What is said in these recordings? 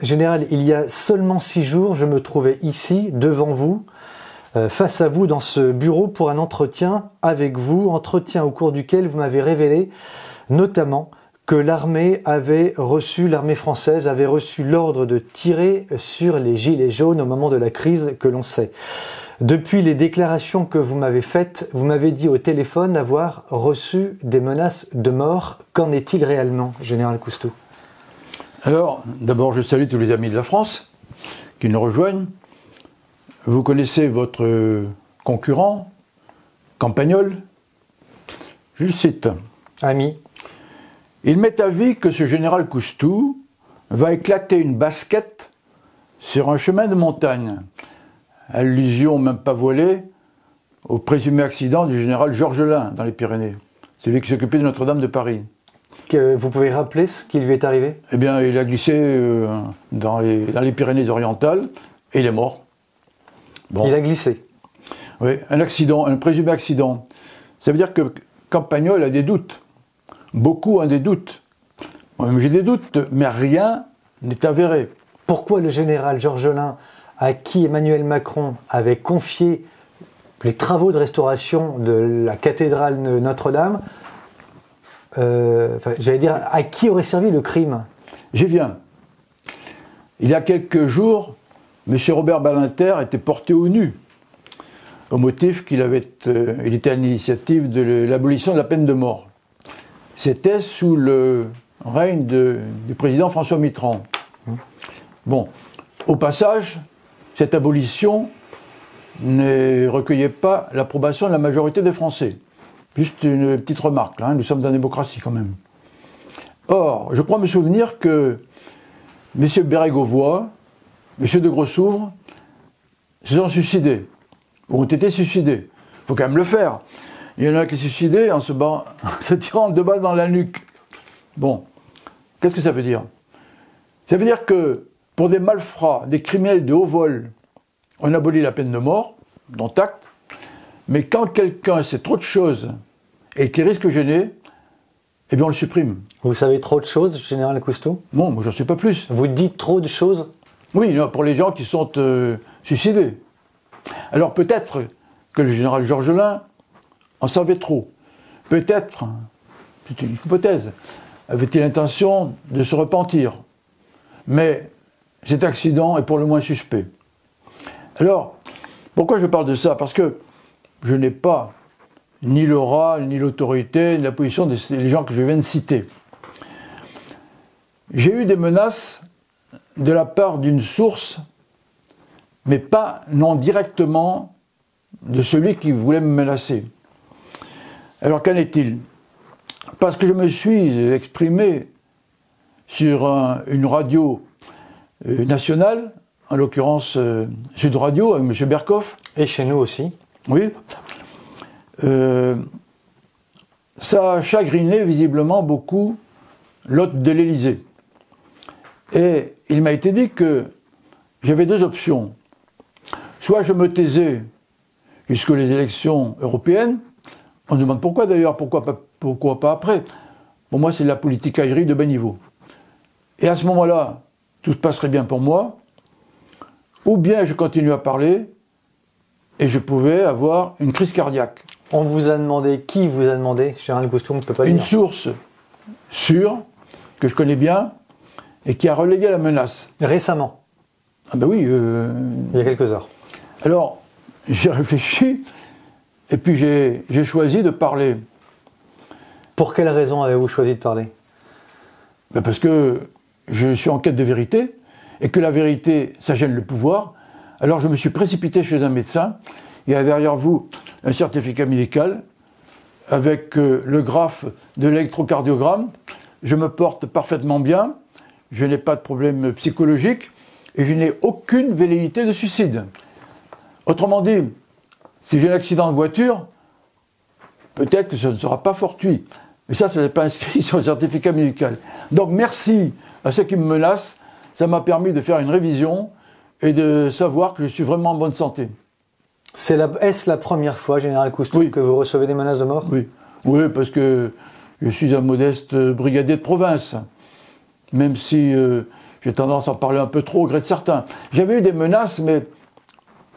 Général, il y a seulement 6 jours, je me trouvais ici, devant vous, face à vous dans ce bureau pour un entretien avec vous, entretien au cours duquel vous m'avez révélé notamment que l'armée française avait reçu l'ordre de tirer sur les gilets jaunes au moment de la crise que l'on sait. Depuis les déclarations que vous m'avez faites, vous m'avez dit au téléphone avoir reçu des menaces de mort. Qu'en est-il réellement, Général Cousteau ? Alors, d'abord, je salue tous les amis de la France qui nous rejoignent. Vous connaissez votre concurrent, Campagnol. Je le cite. Ami. Il m'est avis que ce général Cousteau va éclater une basket sur un chemin de montagne. Allusion même pas voilée au présumé accident du général Georges Lain dans les Pyrénées. Celui qui s'occupait de Notre-Dame de Paris. Vous pouvez rappeler ce qui lui est arrivé ? Eh bien, il a glissé dans les Pyrénées-Orientales et il est mort. Bon. Il a glissé. Oui, un accident, un présumé accident. Ça veut dire que Campagnol a des doutes. Beaucoup ont des doutes. Moi-même j'ai des doutes, mais rien n'est avéré. Pourquoi le général Georges Lain, à qui Emmanuel Macron avait confié les travaux de restauration de la cathédrale de Notre-Dame, j'allais dire, à qui aurait servi le crime ? J'y viens. Il y a quelques jours, M. Robert Badinter était porté au nu, au motif qu'il était à l'initiative de l'abolition de la peine de mort. C'était sous le règne du président François Mitterrand. Bon, au passage, cette abolition ne recueillait pas l'approbation de la majorité des Français. Juste une petite remarque, nous sommes dans la démocratie quand même. Or, je crois me souvenir que M. Bérégovoy, M. de Grossouvre se sont suicidés, ou ont été suicidés. Il faut quand même le faire. Il y en a un qui s'est suicidé en se tirant 2 balles dans la nuque. Bon, qu'est-ce que ça veut dire ? Ça veut dire que pour des malfrats, des criminels de haut vol, on abolit la peine de mort, dont acte, mais quand quelqu'un sait trop de choses et qui risque gêner, eh bien on le supprime. Vous savez trop de choses, Général Cousteau ? Bon, moi j'en sais pas plus. Vous dites trop de choses ? Oui, non, pour les gens qui sont suicidés. Alors peut-être que le général Georges Lain en savait trop. Peut-être, c'est une hypothèse, avait-il l'intention de se repentir. Mais cet accident est pour le moins suspect. Alors, pourquoi je parle de ça ? Parce que je n'ai pas ni l'aura, ni l'autorité, ni la position des gens que je viens de citer. J'ai eu des menaces de la part d'une source, mais non directement de celui qui voulait me menacer. Alors qu'en est-il ? Parce que je me suis exprimé sur une radio nationale, en l'occurrence Sud Radio, avec M. Berkoff. Et chez nous aussi. Oui. Ça a chagriné visiblement beaucoup l'hôte de l'Élysée. Et il m'a été dit que j'avais 2 options. Soit je me taisais jusqu'aux élections européennes. On me demande pourquoi d'ailleurs, pourquoi pas après. Pour moi, c'est de la politicaillerie de bas niveau. Et à ce moment-là, tout se passerait bien pour moi. Ou bien je continue à parler et je pouvais avoir une crise cardiaque. On vous a demandé, qui vous a demandé, Général Cousteau, on ne peut pas le dire. Une source sûre, que je connais bien, et qui a relayé la menace. Récemment ? Ah ben oui. Il y a quelques heures. Alors, j'ai réfléchi, et puis j'ai choisi de parler. Pour quelle raison avez-vous choisi de parler ? Ben parce que je suis en quête de vérité, et que la vérité, ça gêne le pouvoir. Alors je me suis précipité chez un médecin. Il y a derrière vous un certificat médical avec le graphe de l'électrocardiogramme. Je me porte parfaitement bien. Je n'ai pas de problème psychologique et je n'ai aucune velléité de suicide. Autrement dit, si j'ai un accident de voiture, peut-être que ce ne sera pas fortuit. Mais ça n'est pas inscrit sur le certificat médical. Donc merci à ceux qui me menacent. Ça m'a permis de faire une révision et de savoir que je suis vraiment en bonne santé. Est-ce la première fois, Général Cousteau, oui, que vous recevez des menaces de mort ? Oui, parce que je suis un modeste brigadier de province. Même si j'ai tendance à en parler un peu trop au gré de certains. J'avais eu des menaces, mais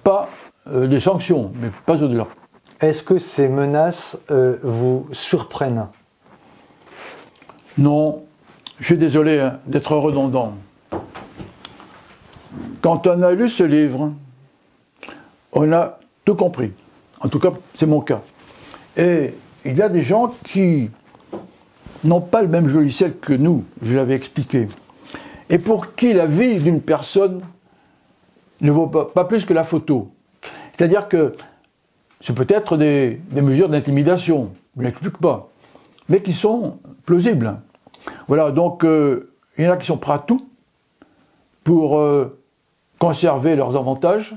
pas des sanctions, mais pas au-delà. Est-ce que ces menaces vous surprennent? Non, je suis désolé hein, d'être redondant. Quand on a lu ce livre, on a tout compris. En tout cas, c'est mon cas. Et il y a des gens qui n'ont pas le même logiciel que nous, je l'avais expliqué. Et pour qui la vie d'une personne ne vaut pas plus que la photo. C'est-à-dire que ce peut être des mesures d'intimidation, je ne l'explique pas, mais qui sont plausibles. Voilà, donc il y en a qui sont prêts à tout pour conserver leurs avantages,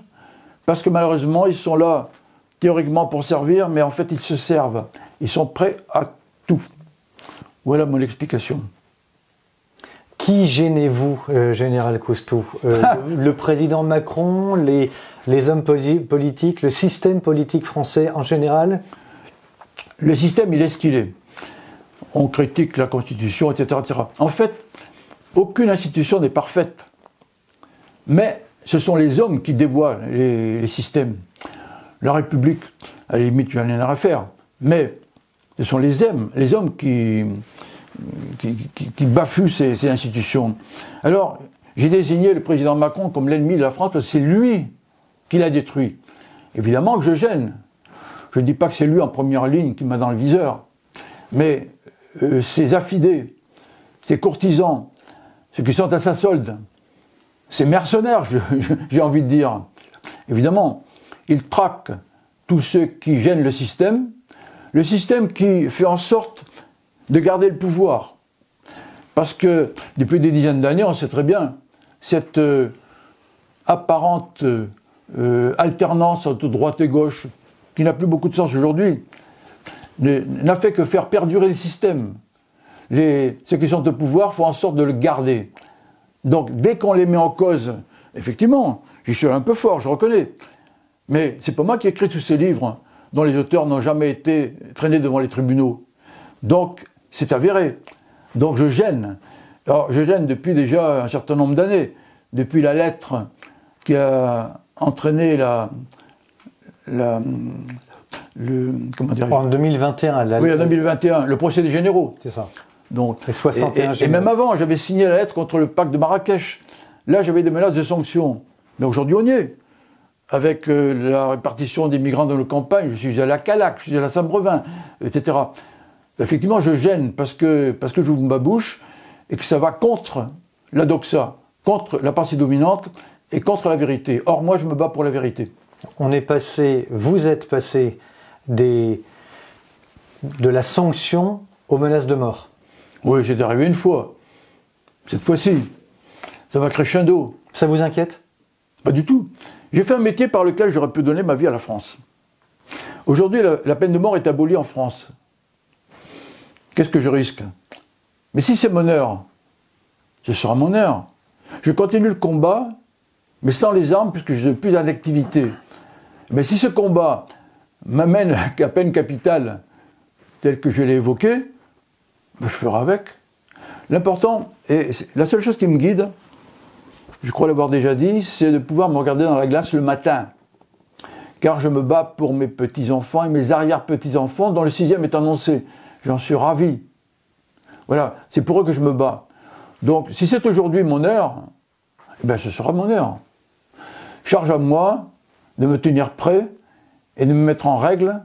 parce que malheureusement, ils sont là théoriquement pour servir, mais en fait, ils se servent. Ils sont prêts à tout. Voilà mon explication. Qui gênez-vous, Général Coustou? Le président Macron, les hommes politiques, le système politique français en général? Le système, il est ce qu'il est. On critique la Constitution, etc., etc. En fait, aucune institution n'est parfaite. Mais ce sont les hommes qui dévoient les systèmes. La République, à la limite, j'en ai rien à faire. Mais ce sont les hommes qui bafouent ces institutions. Alors, j'ai désigné le président Macron comme l'ennemi de la France parce que c'est lui qui l'a détruit. Évidemment que je gêne. Je ne dis pas que c'est lui en première ligne qui m'a dans le viseur. Mais ces affidés, ces courtisans, ceux qui sont à sa solde, ces mercenaires, j'ai envie de dire, évidemment, ils traquent tous ceux qui gênent le système qui fait en sorte de garder le pouvoir. Parce que depuis des dizaines d'années, on sait très bien, cette apparente alternance entre droite et gauche, qui n'a plus beaucoup de sens aujourd'hui, n'a fait que faire perdurer le système. Ceux qui sont au pouvoir font en sorte de le garder. Donc, dès qu'on les met en cause, effectivement, j'y suis un peu fort, je reconnais. Mais c'est pas moi qui ai écrit tous ces livres dont les auteurs n'ont jamais été traînés devant les tribunaux. Donc, c'est avéré. Donc, je gêne. Alors, je gêne depuis déjà un certain nombre d'années. Depuis la lettre qui a entraîné comment dirais-je ? En 2021. Oui, en 2021, le procès des généraux. C'est ça. Donc, les 61 et même avant, j'avais signé la lettre contre le pacte de Marrakech. Là, j'avais des menaces de sanctions. Mais aujourd'hui, on y est. Avec la répartition des migrants dans nos campagnes, je suis à la Calac, je suis à la Saint-Brevin, etc. Effectivement, je gêne parce que j'ouvre ma bouche et que ça va contre la doxa, contre la pensée dominante et contre la vérité. Or, moi, je me bats pour la vérité. Vous êtes passé de la sanction aux menaces de mort. Oui, j'étais arrivé une fois. Cette fois-ci, ça va crescendo. Ça vous inquiète ? Pas du tout. J'ai fait un métier par lequel j'aurais pu donner ma vie à la France. Aujourd'hui, la peine de mort est abolie en France. Qu'est-ce que je risque ? Mais si c'est mon heure, ce sera mon heure. Je continue le combat, mais sans les armes, puisque je ne suis plus en activité. Mais si ce combat m'amène à peine capitale, tel que je l'ai évoqué, je ferai avec. L'important, et la seule chose qui me guide, je crois l'avoir déjà dit, c'est de pouvoir me regarder dans la glace le matin. Car je me bats pour mes petits-enfants et mes arrière-petits-enfants, dont le 6e est annoncé. J'en suis ravi. Voilà, c'est pour eux que je me bats. Donc, si c'est aujourd'hui mon heure, eh bien, ce sera mon heure. Charge à moi de me tenir prêt et de me mettre en règle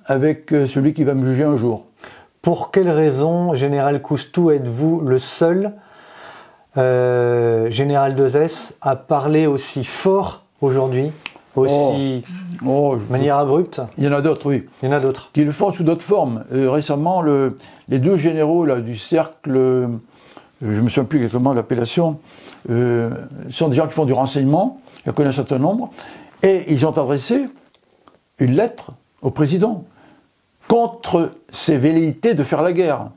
avec celui qui va me juger un jour. Pour quelle raison, Général Coustou, êtes-vous le seul général d'Ozès à parler aussi fort aujourd'hui, de manière abrupte? Il y en a d'autres, oui. Il y en a d'autres. Qui le font sous d'autres formes. Récemment, les 2 généraux là, du cercle, je ne me souviens plus exactement de l'appellation, sont des gens qui font du renseignement, il y en a un certain nombre, et ils ont adressé une lettre au président contre ses velléités de faire la guerre.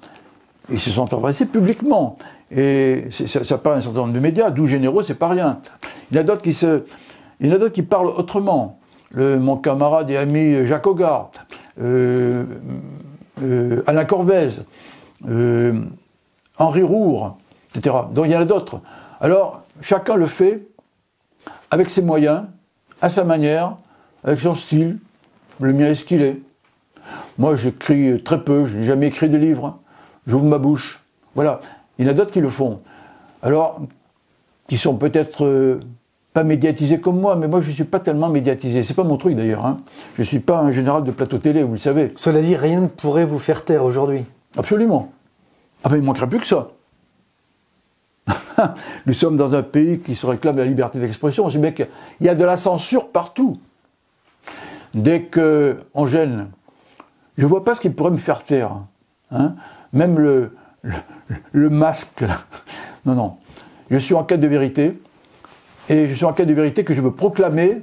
Ils se sont adressés publiquement. Et ça parle un certain nombre de médias, 12 généraux, c'est pas rien. Il y en a d'autres qui parlent autrement. Mon camarade et ami Jacques Hogarth, Alain Corvèze, Henri Roure, etc. Donc il y en a d'autres. Alors, chacun le fait avec ses moyens, à sa manière, avec son style. Le mien est ce qu'il est. Moi, j'écris très peu, je n'ai jamais écrit de livre. J'ouvre ma bouche. Voilà. Il y en a d'autres qui le font. Alors, qui sont peut-être pas médiatisés comme moi, mais moi, je ne suis pas tellement médiatisé. C'est pas mon truc, d'ailleurs. Hein. Je ne suis pas un général de plateau télé, vous le savez. Cela dit, rien ne pourrait vous faire taire aujourd'hui. Absolument. Ah ben, il ne manquerait plus que ça. Nous sommes dans un pays qui se réclame de la liberté d'expression. C'est bien qu'il y a de la censure partout. Dès qu'on gêne, je ne vois pas ce qui pourrait me faire taire. Hein. Même le masque, là. Non, non. Je suis en quête de vérité. Et je suis en quête de vérité que je veux proclamer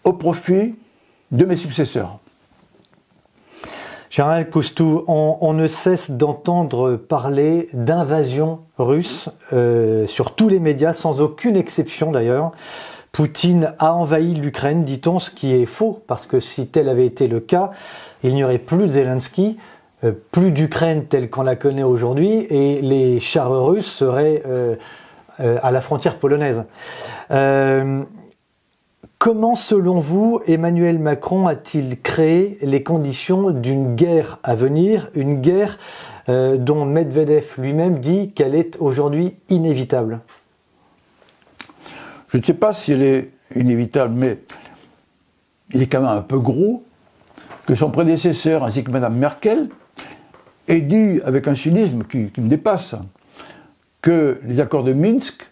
au profit de mes successeurs. Général Coustou, on ne cesse d'entendre parler d'invasion russe sur tous les médias, sans aucune exception d'ailleurs. Poutine a envahi l'Ukraine, dit-on, ce qui est faux, parce que si tel avait été le cas, il n'y aurait plus de Zelensky, plus d'Ukraine telle qu'on la connaît aujourd'hui, et les chars russes seraient à la frontière polonaise. Comment, selon vous, Emmanuel Macron a-t-il créé les conditions d'une guerre à venir, une guerre dont Medvedev lui-même dit qu'elle est aujourd'hui inévitable? Je ne sais pas si elle est inévitable, mais il est quand même un peu gros que son prédécesseur ainsi que Mme Merkel ait dit, avec un cynisme qui me dépasse, que les accords de Minsk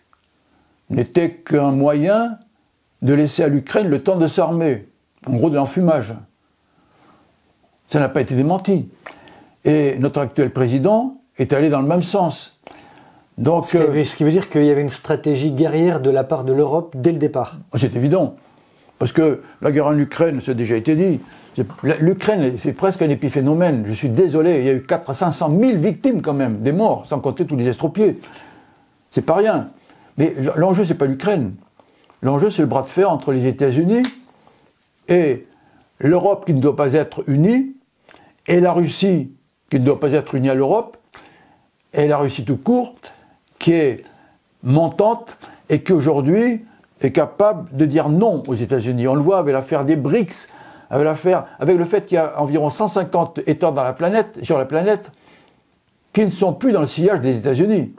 n'étaient qu'un moyen de laisser à l'Ukraine le temps de s'armer, en gros de l'enfumage. Ça n'a pas été démenti. Et notre actuel président est allé dans le même sens. Donc, ce qui veut dire qu'il y avait une stratégie guerrière de la part de l'Europe dès le départ. C'est évident. Parce que la guerre en Ukraine, ça a déjà été dit. L'Ukraine, c'est presque un épiphénomène. Je suis désolé, il y a eu 400 à 500 000 victimes quand même, des morts, sans compter tous les estropiés. C'est pas rien. Mais l'enjeu, c'est pas l'Ukraine. L'enjeu, c'est le bras de fer entre les États-Unis et l'Europe qui ne doit pas être unie, et la Russie qui ne doit pas être unie à l'Europe, et la Russie tout court, qui est montante et qui aujourd'hui est capable de dire non aux États-Unis. On le voit avec l'affaire des BRICS, avec le fait qu'il y a environ 150 États sur la planète qui ne sont plus dans le sillage des États-Unis,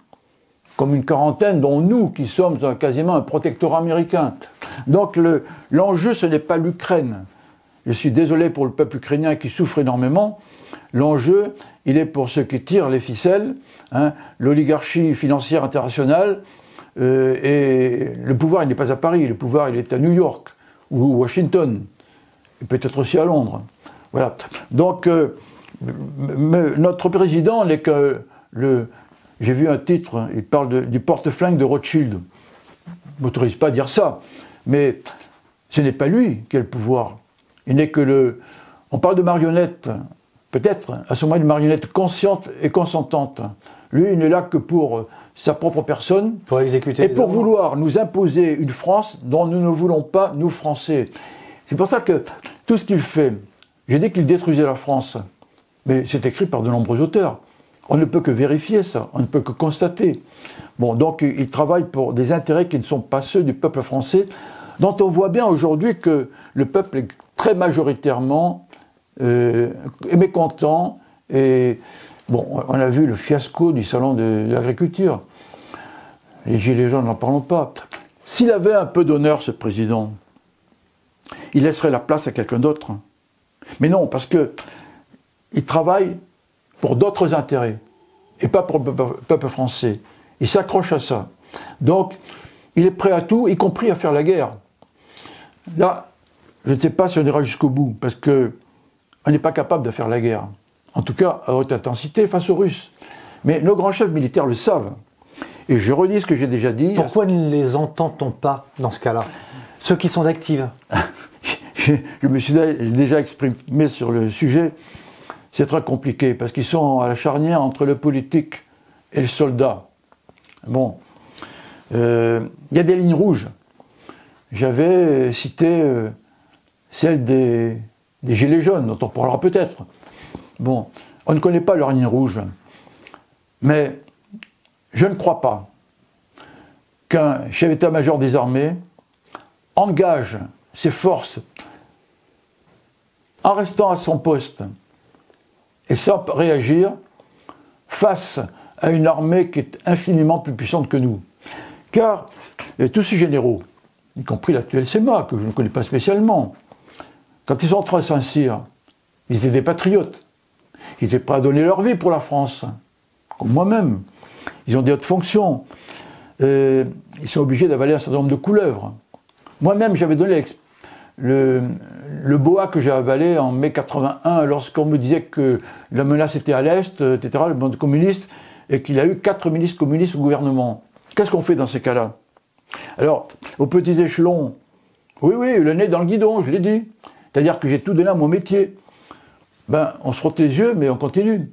comme une quarantaine, dont nous, qui sommes quasiment un protectorat américain. Donc l'enjeu, ce n'est pas l'Ukraine. Je suis désolé pour le peuple ukrainien qui souffre énormément. L'enjeu, il est pour ceux qui tirent les ficelles, hein, l'oligarchie financière internationale, et le pouvoir, il n'est pas à Paris, le pouvoir, il est à New York, ou Washington, et peut-être aussi à Londres. Voilà. Donc, notre président n'est que j'ai vu un titre, il parle du porte-flingue de Rothschild. Je ne m'autorise pas à dire ça, mais ce n'est pas lui qui a le pouvoir. Il n'est que on parle de marionnette, peut-être, à ce moment une marionnette consciente et consentante. Lui, il n'est là que pour sa propre personne, pour exécuter et pour vouloir nous imposer une France dont nous ne voulons pas, nous Français. C'est pour ça que tout ce qu'il fait, j'ai dit qu'il détruisait la France, mais c'est écrit par de nombreux auteurs. On ne peut que vérifier ça, on ne peut que constater. Bon, donc il travaille pour des intérêts qui ne sont pas ceux du peuple français, dont on voit bien aujourd'hui que le peuple est très majoritairement mécontent. Et bon, on a vu le fiasco du salon de l'agriculture. Les gilets jaunes, n'en parlons pas. S'il avait un peu d'honneur, ce président, il laisserait la place à quelqu'un d'autre. Mais non, parce que il travaille pour d'autres intérêts, et pas pour le peuple français. Il s'accroche à ça. Donc, il est prêt à tout, y compris à faire la guerre. Là, je ne sais pas si on ira jusqu'au bout, parce qu'on n'est pas capable de faire la guerre. En tout cas, à haute intensité, face aux Russes. Mais nos grands chefs militaires le savent. Et je redis ce que j'ai déjà dit. Pourquoi ne les entend-on pas dans ce cas-là? Ceux qui sont d'actifs. Je me suis déjà exprimé sur le sujet. C'est très compliqué, parce qu'ils sont à la charnière entre le politique et le soldat. Bon. Il y a des lignes rouges. J'avais cité celle des Gilets jaunes, dont on parlera peut-être. Bon, on ne connaît pas leurs lignes rouges. Mais je ne crois pas qu'un chef d'état-major des armées engage ses forces en restant à son poste et sans réagir face à une armée qui est infiniment plus puissante que nous. Car tous ces généraux, y compris l'actuel SEMA, que je ne connais pas spécialement, quand ils sont entrés à Saint-Cyr, ils étaient des patriotes. Ils étaient prêts à donner leur vie pour la France, comme moi-même. Ils ont des hautes fonctions. Ils sont obligés d'avaler un certain nombre de couleuvres. Moi-même, j'avais donné le boa que j'ai avalé en mai 81, lorsqu'on me disait que la menace était à l'Est, etc., le monde communiste, et qu'il y a eu 4 ministres communistes au gouvernement. Qu'est-ce qu'on fait dans ces cas-là? Alors, aux petits échelons, oui, le nez dans le guidon, je l'ai dit. C'est-à-dire que j'ai tout donné à mon métier. Ben, on se frotte les yeux, mais on continue.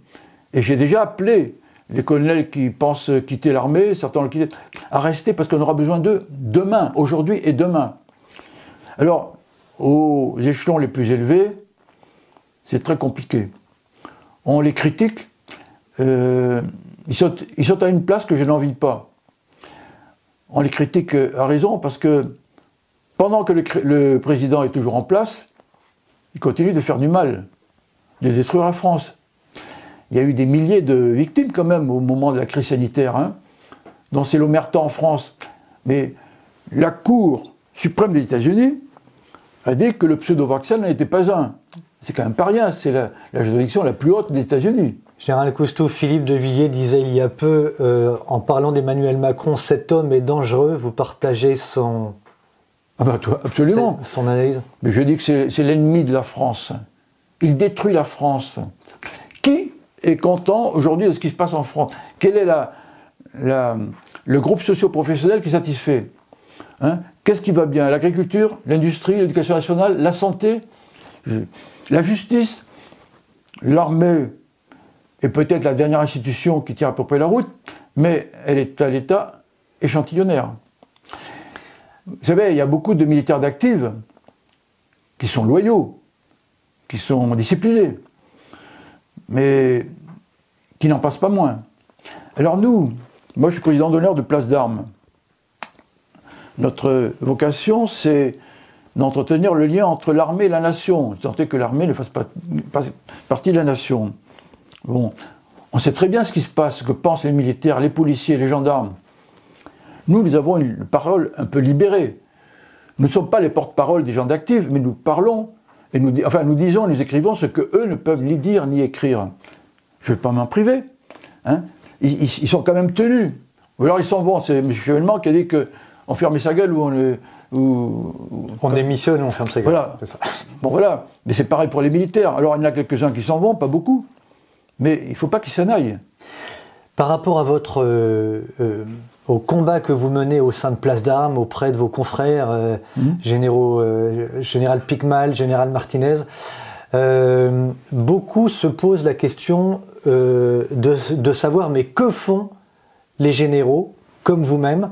Et j'ai déjà appelé les colonels qui pensent quitter l'armée, certains l'ont quitté, à rester parce qu'on aura besoin d'eux demain, aujourd'hui et demain. Alors, aux échelons les plus élevés, c'est très compliqué. On les critique, ils sont à une place que je n'envie pas. On les critique à raison parce que pendant que le président est toujours en place, il continue de faire du mal, de détruire la France. Il y a eu des milliers de victimes quand même au moment de la crise sanitaire, dont c'est l'omerta en France. Mais la Cour suprême des États-Unis a dit que le pseudo-vaccin n'en était pas un. C'est quand même pas rien, c'est la juridiction la plus haute des États-Unis. Général Cousteau, Philippe de Villiers disait il y a peu, en parlant d'Emmanuel Macron, cet homme est dangereux, vous partagez son... Ah bah toi, absolument. Son analyse. Mais je dis que c'est l'ennemi de la France. Il détruit la France. Qui est content aujourd'hui de ce qui se passe en France? Quel est le groupe socio-professionnel qui est satisfait? Qu'est-ce qui va bien? L'agriculture, l'industrie, l'éducation nationale, la santé, la justice, l'armée est peut-être la dernière institution qui tient à peu près la route, mais elle est à l'état échantillonnaire. Vous savez, il y a beaucoup de militaires d'active qui sont loyaux, qui sont disciplinés, mais qui n'en passent pas moins. Alors moi je suis président d'honneur de Place d'Armes. Notre vocation, c'est d'entretenir le lien entre l'armée et la nation, tant que l'armée ne fasse pas partie de la nation. Bon, on sait très bien ce qui se passe, ce que pensent les militaires, les policiers, les gendarmes. Nous avons une parole un peu libérée. Nous ne sommes pas les porte-parole des gens d'actifs, mais nous parlons, et nous disons, nous écrivons ce qu'eux ne peuvent ni dire ni écrire. Je ne vais pas m'en priver. Ils sont quand même tenus. Ou alors ils sont bons. C'est M. Chevènement qui a dit qu'on fermait sa gueule ou on démissionne ou on ferme sa gueule. Voilà. C'est ça. Bon voilà. Mais c'est pareil pour les militaires. Alors il y en a quelques-uns qui s'en vont, pas beaucoup. Mais il ne faut pas qu'ils s'en aillent. Par rapport à au combat que vous menez au sein de Place d'Armes, auprès de vos confrères, général Picmal, général Martinez, beaucoup se posent la question de savoir, mais que font les généraux, comme vous-même,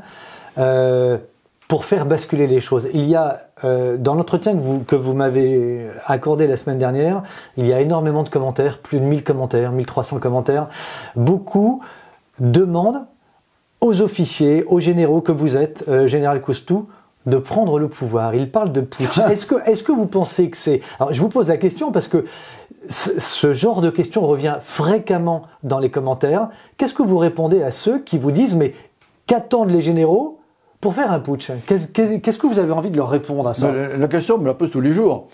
pour faire basculer les choses. Il y a, dans l'entretien que vous m'avez accordé la semaine dernière, il y a énormément de commentaires, plus de 1000 commentaires, 1300 commentaires. Beaucoup demandent aux officiers, aux généraux que vous êtes, général Cousteau, de prendre le pouvoir. Ils parlent de putsch. Est-ce que vous pensez que c'est... Alors, je vous pose la question parce que ce genre de question revient fréquemment dans les commentaires. Qu'est-ce que vous répondez à ceux qui vous disent « Mais qu'attendent les généraux pour faire un putsch ?» Qu'est-ce que vous avez envie de leur répondre à ça? La question, on me la pose tous les jours.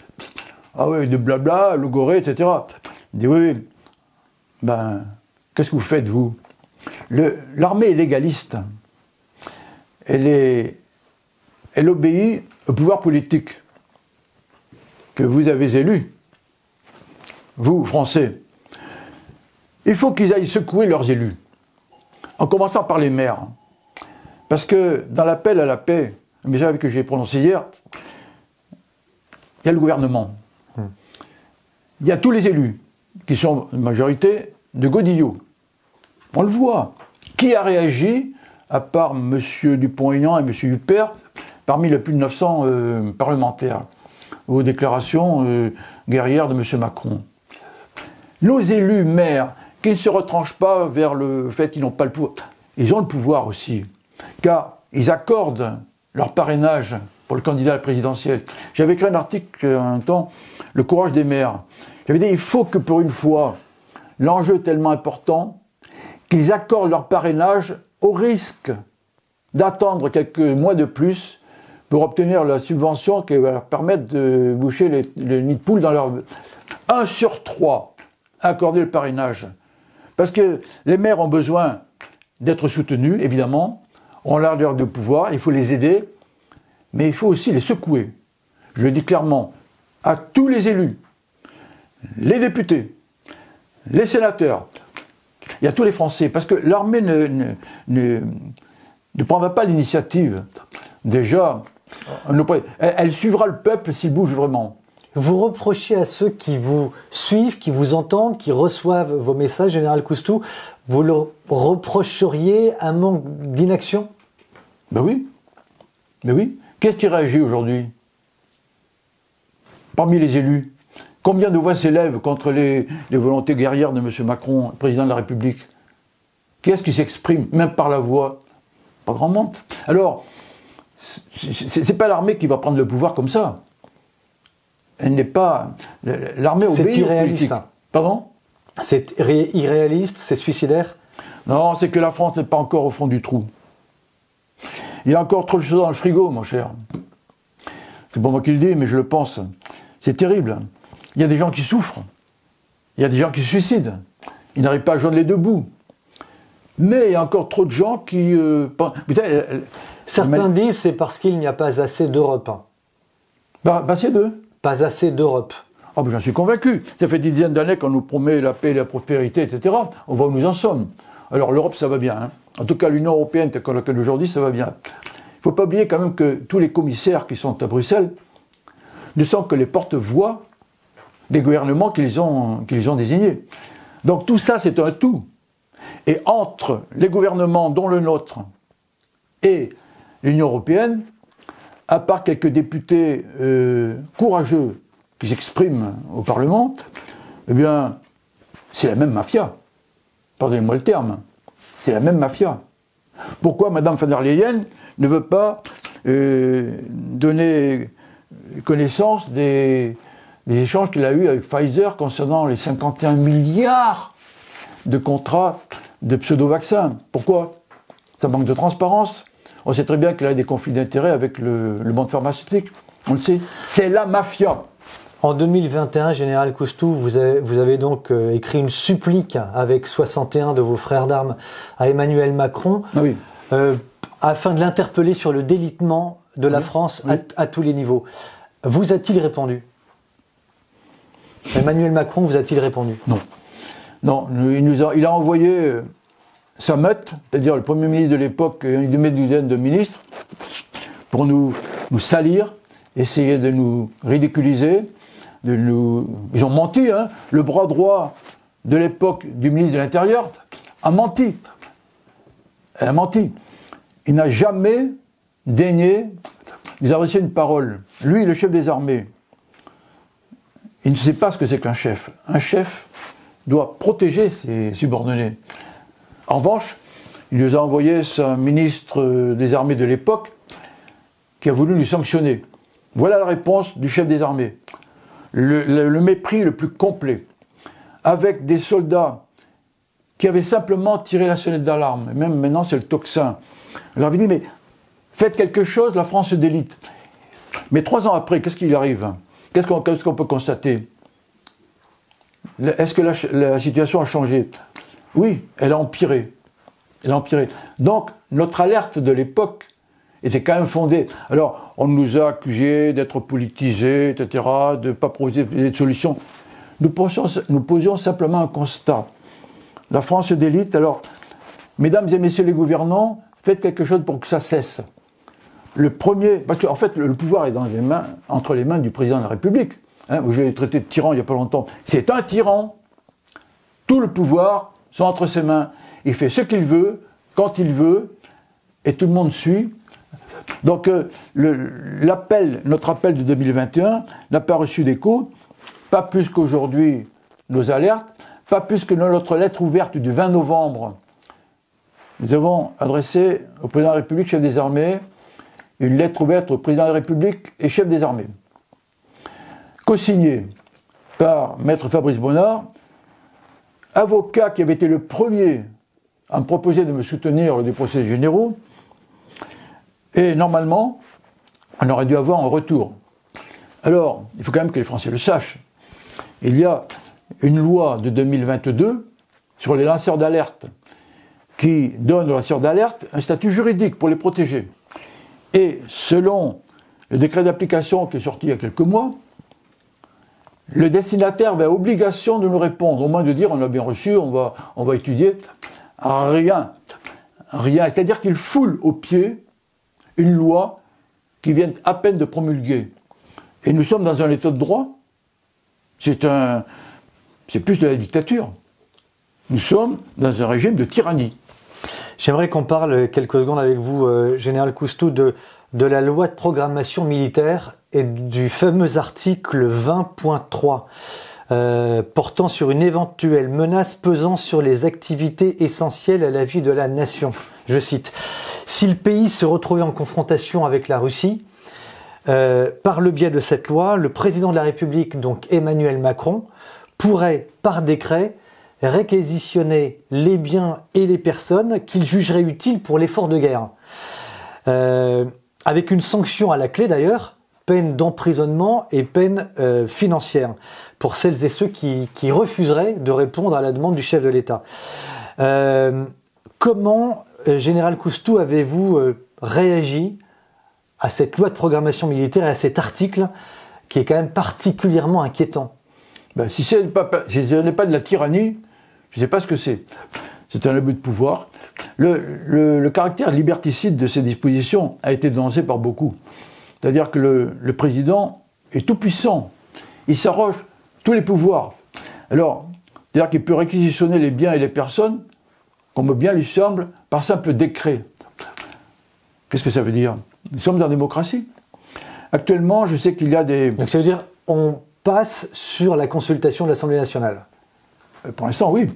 Ah oui, de blabla, logoré, etc. Je dis oui. Ben, qu'est-ce que vous faites, vous? L'armée est légaliste. Elle obéit au pouvoir politique que vous avez élu, vous, Français. Il faut qu'ils aillent secouer leurs élus, en commençant par les maires. Parce que dans l'appel à la paix, le message que j'ai prononcé hier, il y a le gouvernement. Il y a tous les élus, qui sont une majorité de godillots. On le voit. Qui a réagi, à part M. Dupont-Aignan et M. Huppert, parmi les plus de 900 parlementaires, aux déclarations guerrières de M. Macron? Nos élus maires, qui ne se retranchent pas vers le fait qu'ils n'ont pas le pouvoir, ils ont le pouvoir aussi. Car ils accordent leur parrainage pour le candidat à la présidentielle. J'avais écrit un article en un temps, Le courage des maires. J'avais dit, il faut que pour une fois, l'enjeu est tellement important qu'ils accordent leur parrainage au risque d'attendre quelques mois de plus pour obtenir la subvention qui va leur permettre de boucher les nids de poules dans leur... 1 sur 3 accorder le parrainage. Parce que les maires ont besoin d'être soutenus, évidemment, ont l'ardeur de pouvoir, il faut les aider, mais il faut aussi les secouer. Je le dis clairement à tous les élus, les députés, les sénateurs, et à tous les Français, parce que l'armée ne prendra pas l'initiative. Déjà, elle suivra le peuple s'il bouge vraiment. Vous reprochez à ceux qui vous suivent, qui vous entendent, qui reçoivent vos messages, Général Coustou, vous leur reprocheriez un manque d'inaction? Ben oui. Ben oui. Qu'est-ce qui réagit aujourd'hui? Parmi les élus, combien de voix s'élèvent contre les volontés guerrières de M. Macron, président de la République? Qui est-ce qui s'exprime, même par la voix? Pas grand monde. Alors, c'est pas l'armée qui va prendre le pouvoir comme ça. Elle n'est pas... L'armée obéit aux politiques. Pardon? C'est irréaliste, c'est suicidaire? Non, c'est que la France n'est pas encore au fond du trou. Il y a encore trop de choses dans le frigo, mon cher. C'est pas moi qui le dis, mais je le pense. C'est terrible. Il y a des gens qui souffrent. Il y a des gens qui se suicident. Ils n'arrivent pas à joindre les deux bouts. Mais il y a encore trop de gens qui... Certains disent c'est parce qu'il n'y a pas assez d'Europe. Pas assez d'eux. Pas assez d'Europe. Ah ben j'en suis convaincu. Ça fait des dizaines d'années qu'on nous promet la paix, la prospérité, etc. On voit où nous en sommes. Alors l'Europe, ça va bien. Hein. En tout cas, l'Union européenne, telle qu'on la connaît aujourd'hui, ça va bien. Il ne faut pas oublier quand même que tous les commissaires qui sont à Bruxelles ne sont que les porte-voix des gouvernements qui les ont désignés. Donc tout ça, c'est un tout. Et entre les gouvernements, dont le nôtre, et l'Union européenne, à part quelques députés courageux qui s'expriment au Parlement, eh bien, c'est la même mafia. Pardonnez-moi le terme. C'est la même mafia. Pourquoi Mme von der Leyen ne veut pas donner connaissance des échanges qu'il a eus avec Pfizer concernant les 51 milliards de contrats de pseudo-vaccins? Pourquoi? Ça manque de transparence. On sait très bien qu'il a des conflits d'intérêts avec le monde pharmaceutique. On le sait. C'est la mafia. En 2021, Général Coustou, vous avez donc écrit une supplique avec 61 de vos frères d'armes à Emmanuel Macron, ah oui. Afin de l'interpeller sur le délitement de la France à tous les niveaux. Vous a-t-il répondu? Emmanuel Macron vous a-t-il répondu? Non. Non, il a envoyé sa meute, c'est-à-dire le Premier ministre de l'époque et une demi-douzaine de ministres, pour nous salir, essayer de nous ridiculiser, ils ont menti, hein. Le bras droit de l'époque du ministre de l'Intérieur a menti. Elle a menti. Il n'a jamais daigné nous adresser une parole. Lui, le chef des armées, il ne sait pas ce que c'est qu'un chef. Un chef doit protéger ses subordonnés. En revanche, il nous a envoyé son ministre des armées de l'époque qui a voulu lui sanctionner. Voilà la réponse du chef des armées. Le mépris le plus complet. Avec des soldats qui avaient simplement tiré la sonnette d'alarme. Même maintenant, c'est le tocsin. Il leur avait dit, mais faites quelque chose, la France se délite. Mais 3 ans après, qu'est-ce qu'il arrive? Qu'est-ce qu'on peut constater? Est-ce que la situation a changé? Oui, elle a empiré. Elle a empiré. Donc, notre alerte de l'époque était quand même fondée. Alors, on nous a accusés d'être politisés, etc., de ne pas proposer de solutions. Nous posions simplement un constat. La France se délite, alors, mesdames et messieurs les gouvernants, faites quelque chose pour que ça cesse. Le premier, parce qu'en fait, le pouvoir est entre les mains du président de la République, hein, où j'ai traité de tyran il n'y a pas longtemps. C'est un tyran. Tout le pouvoir sont entre ses mains. Il fait ce qu'il veut, quand il veut, et tout le monde suit. Donc, notre appel de 2021 n'a pas reçu d'écho, pas plus qu'aujourd'hui nos alertes, pas plus que notre lettre ouverte du 20 novembre, nous avons adressé au président de la République, chef des armées, une lettre ouverte au président de la République et chef des armées, co-signée par maître Fabrice Bonnard, avocat qui avait été le premier à me proposer de me soutenir lors des procès généraux, et normalement, on aurait dû avoir un retour. Alors, il faut quand même que les Français le sachent. Il y a une loi de 2022 sur les lanceurs d'alerte qui donne aux lanceurs d'alerte un statut juridique pour les protéger. Et selon le décret d'application qui est sorti il y a quelques mois, le destinataire avait obligation de nous répondre, au moins de dire on a bien reçu, on va étudier. Rien. C'est-à-dire qu'il foule au pied une loi qui vient à peine de promulguer. Et nous sommes dans un état de droit. C'est plus de la dictature. Nous sommes dans un régime de tyrannie. J'aimerais qu'on parle quelques secondes avec vous, Général Coustou, de la loi de programmation militaire et du fameux article 20.3 portant sur une éventuelle menace pesant sur les activités essentielles à la vie de la nation. Je cite, « Si le pays se retrouvait en confrontation avec la Russie, par le biais de cette loi, le président de la République, donc Emmanuel Macron, pourrait, par décret, réquisitionner les biens et les personnes qu'il jugerait utiles pour l'effort de guerre. Avec une sanction à la clé d'ailleurs, peine d'emprisonnement et peine financière pour celles et ceux qui refuseraient de répondre à la demande du chef de l'État. Comment, Général Coustou, avez-vous réagi à cette loi de programmation militaire et à cet article qui est quand même particulièrement inquiétant? Si ce n'est pas de la tyrannie, je ne sais pas ce que c'est. C'est un abus de pouvoir. Le caractère liberticide de ces dispositions a été dénoncé par beaucoup. C'est-à-dire que le président est tout puissant. Il s'arroge tous les pouvoirs. Alors, c'est-à-dire qu'il peut réquisitionner les biens et les personnes, comme bien lui semble, par simple décret. Qu'est-ce que ça veut dire? Nous sommes en démocratie. Actuellement, je sais qu'il y a des... Donc ça veut dire on passe sur la consultation de l'Assemblée nationale? Pour l'instant, oui.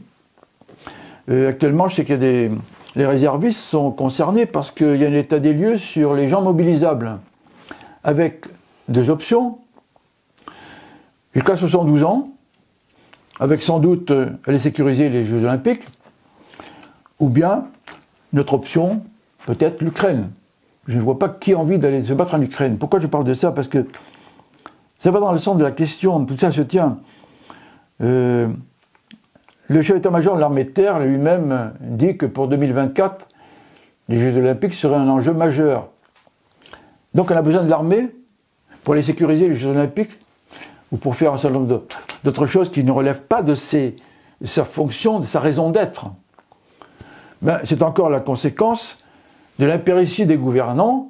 Actuellement, je sais qu'il y a les réservistes sont concernés parce qu'il y a un état des lieux sur les gens mobilisables, avec deux options. Jusqu'à 72 ans, avec sans doute aller sécuriser les Jeux Olympiques, ou bien, notre option, peut-être l'Ukraine. Je ne vois pas qui a envie d'aller se battre en Ukraine. Pourquoi je parle de ça? Parce que ça va dans le sens de la question, tout ça se tient. Le chef d'état-major de l'armée de terre lui-même dit que pour 2024, les Jeux Olympiques seraient un enjeu majeur. Donc on a besoin de l'armée pour aller sécuriser les Jeux Olympiques ou pour faire un certain nombre d'autres choses qui ne relèvent pas de sa fonction, de sa raison d'être. C'est encore la conséquence de l'impéritie des gouvernants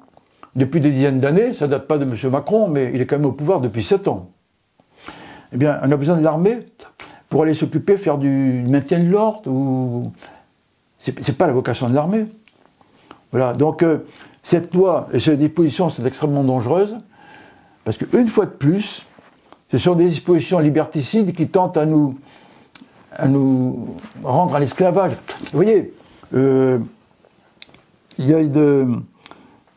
depuis des dizaines d'années. Ça ne date pas de M. Macron, mais il est quand même au pouvoir depuis 7 ans. Eh bien, on a besoin de l'armée pour aller s'occuper, faire du maintien de l'ordre, ou... C'est pas la vocation de l'armée. Voilà, donc cette loi et ces dispositions sont extrêmement dangereuses, parce qu'une fois de plus, ce sont des dispositions liberticides qui tentent à nous rendre à l'esclavage. Vous voyez, il y a de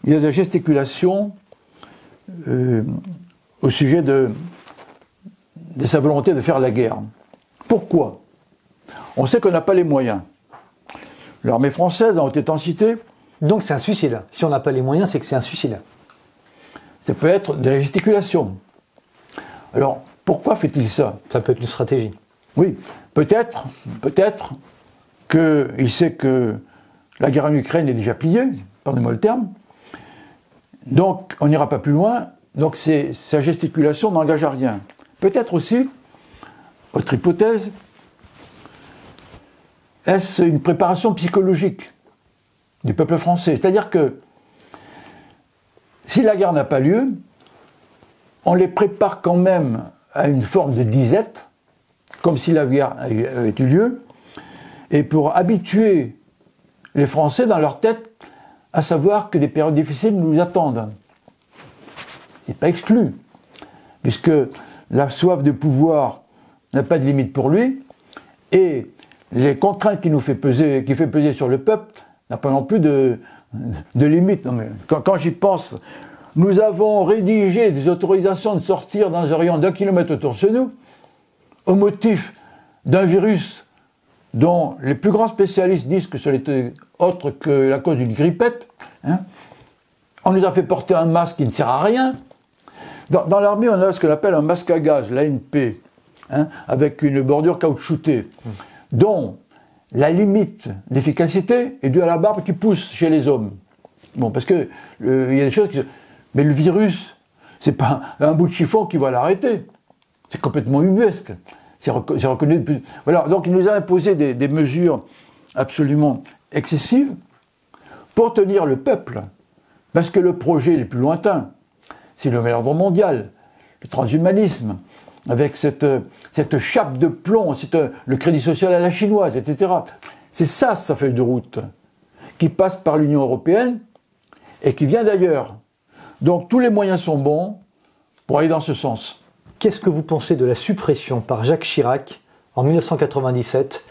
la gesticulation au sujet de sa volonté de faire la guerre. Pourquoi? On sait qu'on n'a pas les moyens. L'armée française, en haute intensité... Donc c'est un suicide. Si on n'a pas les moyens, c'est que c'est un suicide. Ça peut être de la gesticulation. Alors, pourquoi fait-il ça? Ça peut être une stratégie. Oui, peut-être qu'il sait que la guerre en Ukraine est déjà pliée, pardonnez-moi le terme, donc on n'ira pas plus loin, donc sa gesticulation n'engage à rien. Peut-être aussi, autre hypothèse, est-ce une préparation psychologique du peuple français? C'est-à-dire que si la guerre n'a pas lieu, on les prépare quand même à une forme de disette, comme si la guerre avait eu lieu, et pour habituer les Français dans leur tête à savoir que des périodes difficiles nous attendent. C'est pas exclu, puisque la soif de pouvoir n'a pas de limite pour lui, et les contraintes qu'il fait peser sur le peuple n'a pas non plus de limite. Non, mais quand j'y pense, nous avons rédigé des autorisations de sortir dans un rayon d'1 kilomètre autour de chez nous, au motif d'un virus dont les plus grands spécialistes disent que ce n'était autre que la cause d'une grippette. Hein. On nous a fait porter un masque qui ne sert à rien. Dans l'armée, on a ce qu'on appelle un masque à gaz, l'ANP, hein, avec une bordure caoutchoutée, dont la limite d'efficacité est due à la barbe qui pousse chez les hommes. Bon, parce que y a des choses qui... Mais le virus, c'est pas un bout de chiffon qui va l'arrêter. C'est complètement ubuesque. C'est reconnu depuis... Voilà, donc il nous a imposé des mesures absolument excessives pour tenir le peuple. Parce que le projet le plus lointain, c'est le nouvel ordre mondial, le transhumanisme, avec cette chape de plomb, le crédit social à la chinoise, etc. C'est ça, sa feuille de route, qui passe par l'Union européenne et qui vient d'ailleurs. Donc tous les moyens sont bons pour aller dans ce sens. Qu'est-ce que vous pensez de la suppression par Jacques Chirac, en 1997,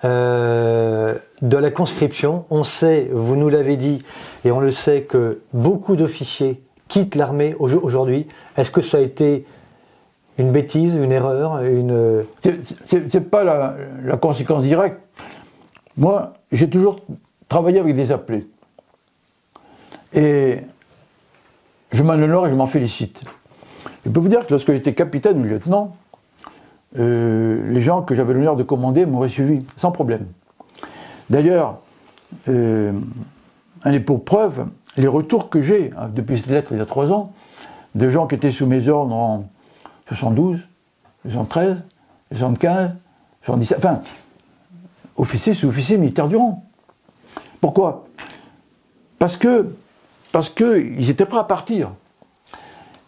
de la conscription? On sait, vous nous l'avez dit, et on le sait, que beaucoup d'officiers quittent l'armée aujourd'hui. Est-ce que ça a été une bêtise, une erreur, C'est pas la conséquence directe. Moi, j'ai toujours travaillé avec des appelés. Et je m'en honore et je m'en félicite. Je peux vous dire que lorsque j'étais capitaine ou lieutenant, les gens que j'avais l'honneur de commander m'auraient suivi, sans problème. D'ailleurs, pour preuve, les retours que j'ai, depuis cette lettre il y a 3 ans, de gens qui étaient sous mes ordres en 72, 73, 75, 77, enfin, officiers, sous-officiers, militaires du rang. Pourquoi? Parce que ils étaient prêts à partir.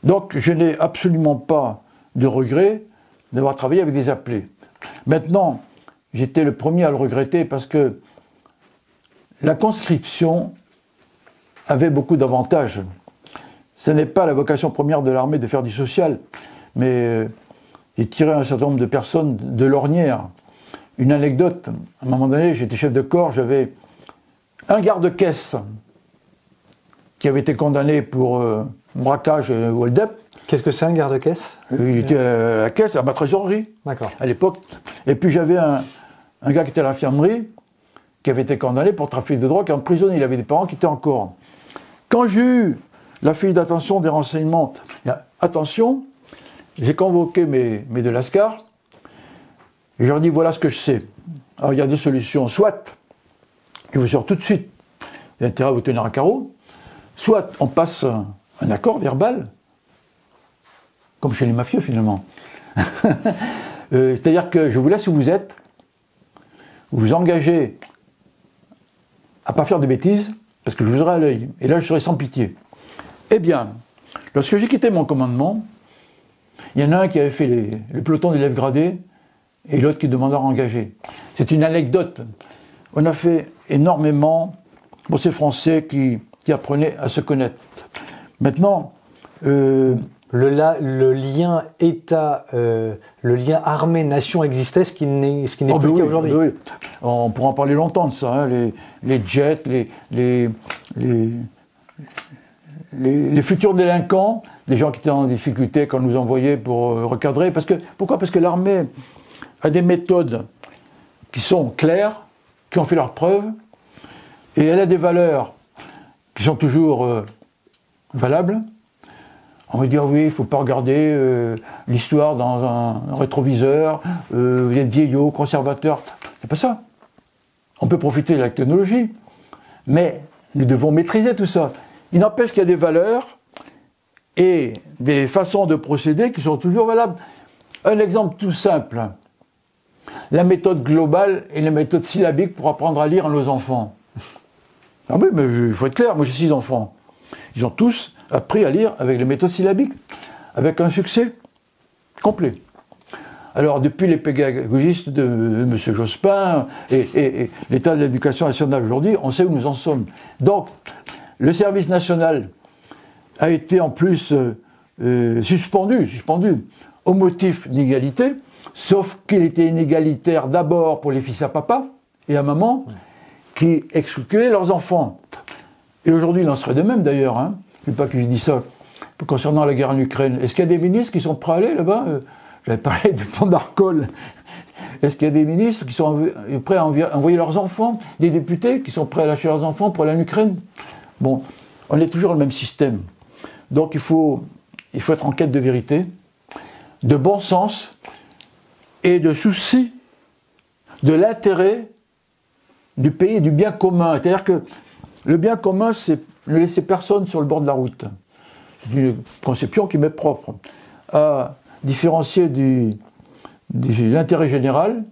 Donc je n'ai absolument pas de regret d'avoir travaillé avec des appelés. Maintenant, j'étais le premier à le regretter parce que la conscription avait beaucoup d'avantages. Ce n'est pas la vocation première de l'armée de faire du social, mais j'ai tiré un certain nombre de personnes de l'ornière. Une anecdote, à un moment donné, j'étais chef de corps, j'avais un garde-caisse qui avait été condamné pour braquage au hold-up. Qu'est-ce que c'est un garde-caisse? Il était à la caisse, à ma trésorerie, à l'époque. Et puis j'avais un gars qui était à l'infirmerie, qui avait été condamné pour trafic de drogue et emprisonné. Il avait des parents qui étaient en corps. Quand j'ai eu la fiche d'attention des renseignements, attention, j'ai convoqué mes de Lascar, et je leur dis voilà ce que je sais. Alors il y a 2 solutions. Soit, je vous sors tout de suite, il y a intérêt à vous tenir à carreau, soit on passe un accord verbal, comme chez les mafieux finalement. C'est-à-dire que je vous laisse où vous êtes, vous vous engagez à ne pas faire de bêtises, parce que je vous aurai à l'œil, et là je serai sans pitié. Eh bien, lorsque j'ai quitté mon commandement, il y en a un qui avait fait le peloton d'élèves gradés, et l'autre qui demandait à engager. C'est une anecdote. On a fait énormément pour ces Français qui apprenaient à se connaître. Maintenant, le lien État, le lien armée-nation existait, ce qui n'est plus le cas aujourd'hui. Oui. On pourra en parler longtemps de ça, hein, les jets, les futurs délinquants, des gens qui étaient en difficulté qu'on nous envoyait pour recadrer. Pourquoi? Parce que l'armée a des méthodes qui sont claires, qui ont fait leurs preuves, et elle a des valeurs qui sont toujours valables. On va dire oui, il ne faut pas regarder l'histoire dans un rétroviseur, vous êtes vieillot, conservateur. C'est pas ça. On peut profiter de la technologie, mais nous devons maîtriser tout ça. Il n'empêche qu'il y a des valeurs et des façons de procéder qui sont toujours valables. Un exemple tout simple, la méthode globale et la méthode syllabique pour apprendre à lire à nos enfants. Ah oui, mais il faut être clair, moi j'ai 6 enfants. Ils ont tous appris à lire avec les méthodes syllabiques, avec un succès complet. Alors, depuis les pédagogistes de M. Jospin et l'état de l'éducation nationale aujourd'hui, on sait où nous en sommes. Donc, le service national a été en plus suspendu au motif d'inégalité, sauf qu'il était inégalitaire d'abord pour les fils à papa et à maman, qui excluaient leurs enfants. Et aujourd'hui, il en serait de même d'ailleurs. Hein. Je ne sais pas que je dis ça. Concernant la guerre en Ukraine, est-ce qu'il y a des ministres qui sont prêts à aller là-bas? J'avais parlé du pont d'Arcole. Est-ce qu'il y a des ministres qui sont prêts à envoyer leurs enfants? Des députés qui sont prêts à lâcher leurs enfants pour aller en Ukraine? Bon, on est toujours dans le même système. Donc il faut être en quête de vérité, de bon sens et de souci de l'intérêt du pays et du bien commun. C'est-à-dire que le bien commun, c'est ne laisser personne sur le bord de la route. C'est une conception qui m'est propre. À différencier de l'intérêt général,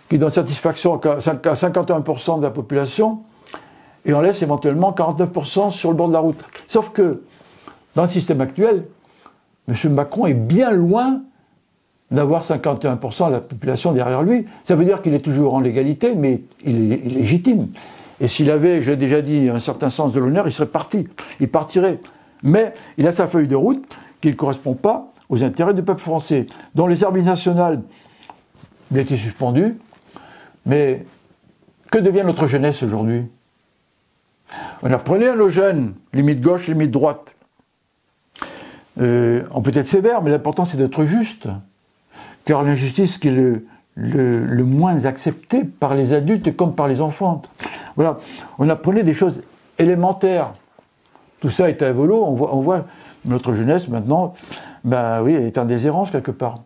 qui donne satisfaction à 51% de la population, et on laisse éventuellement 49% sur le bord de la route. Sauf que, dans le système actuel, M. Macron est bien loin d'avoir 51% de la population derrière lui. Ça veut dire qu'il est toujours en légalité, mais il est légitime. Et s'il avait, j'ai déjà dit, un certain sens de l'honneur, il serait parti. Il partirait. Mais il a sa feuille de route qui ne correspond pas aux intérêts du peuple français. Dans les services nationaux, il a été suspendu. Mais que devient notre jeunesse aujourd'hui? On apprenait à nos jeunes, limite gauche, limite droite. On peut être sévère, mais l'important c'est d'être juste. Car l'injustice qui est le moins accepté par les adultes comme par les enfants. Voilà, on apprenait des choses élémentaires. Tout ça est à volo, on voit notre jeunesse maintenant, ben oui, elle est en déshérence quelque part.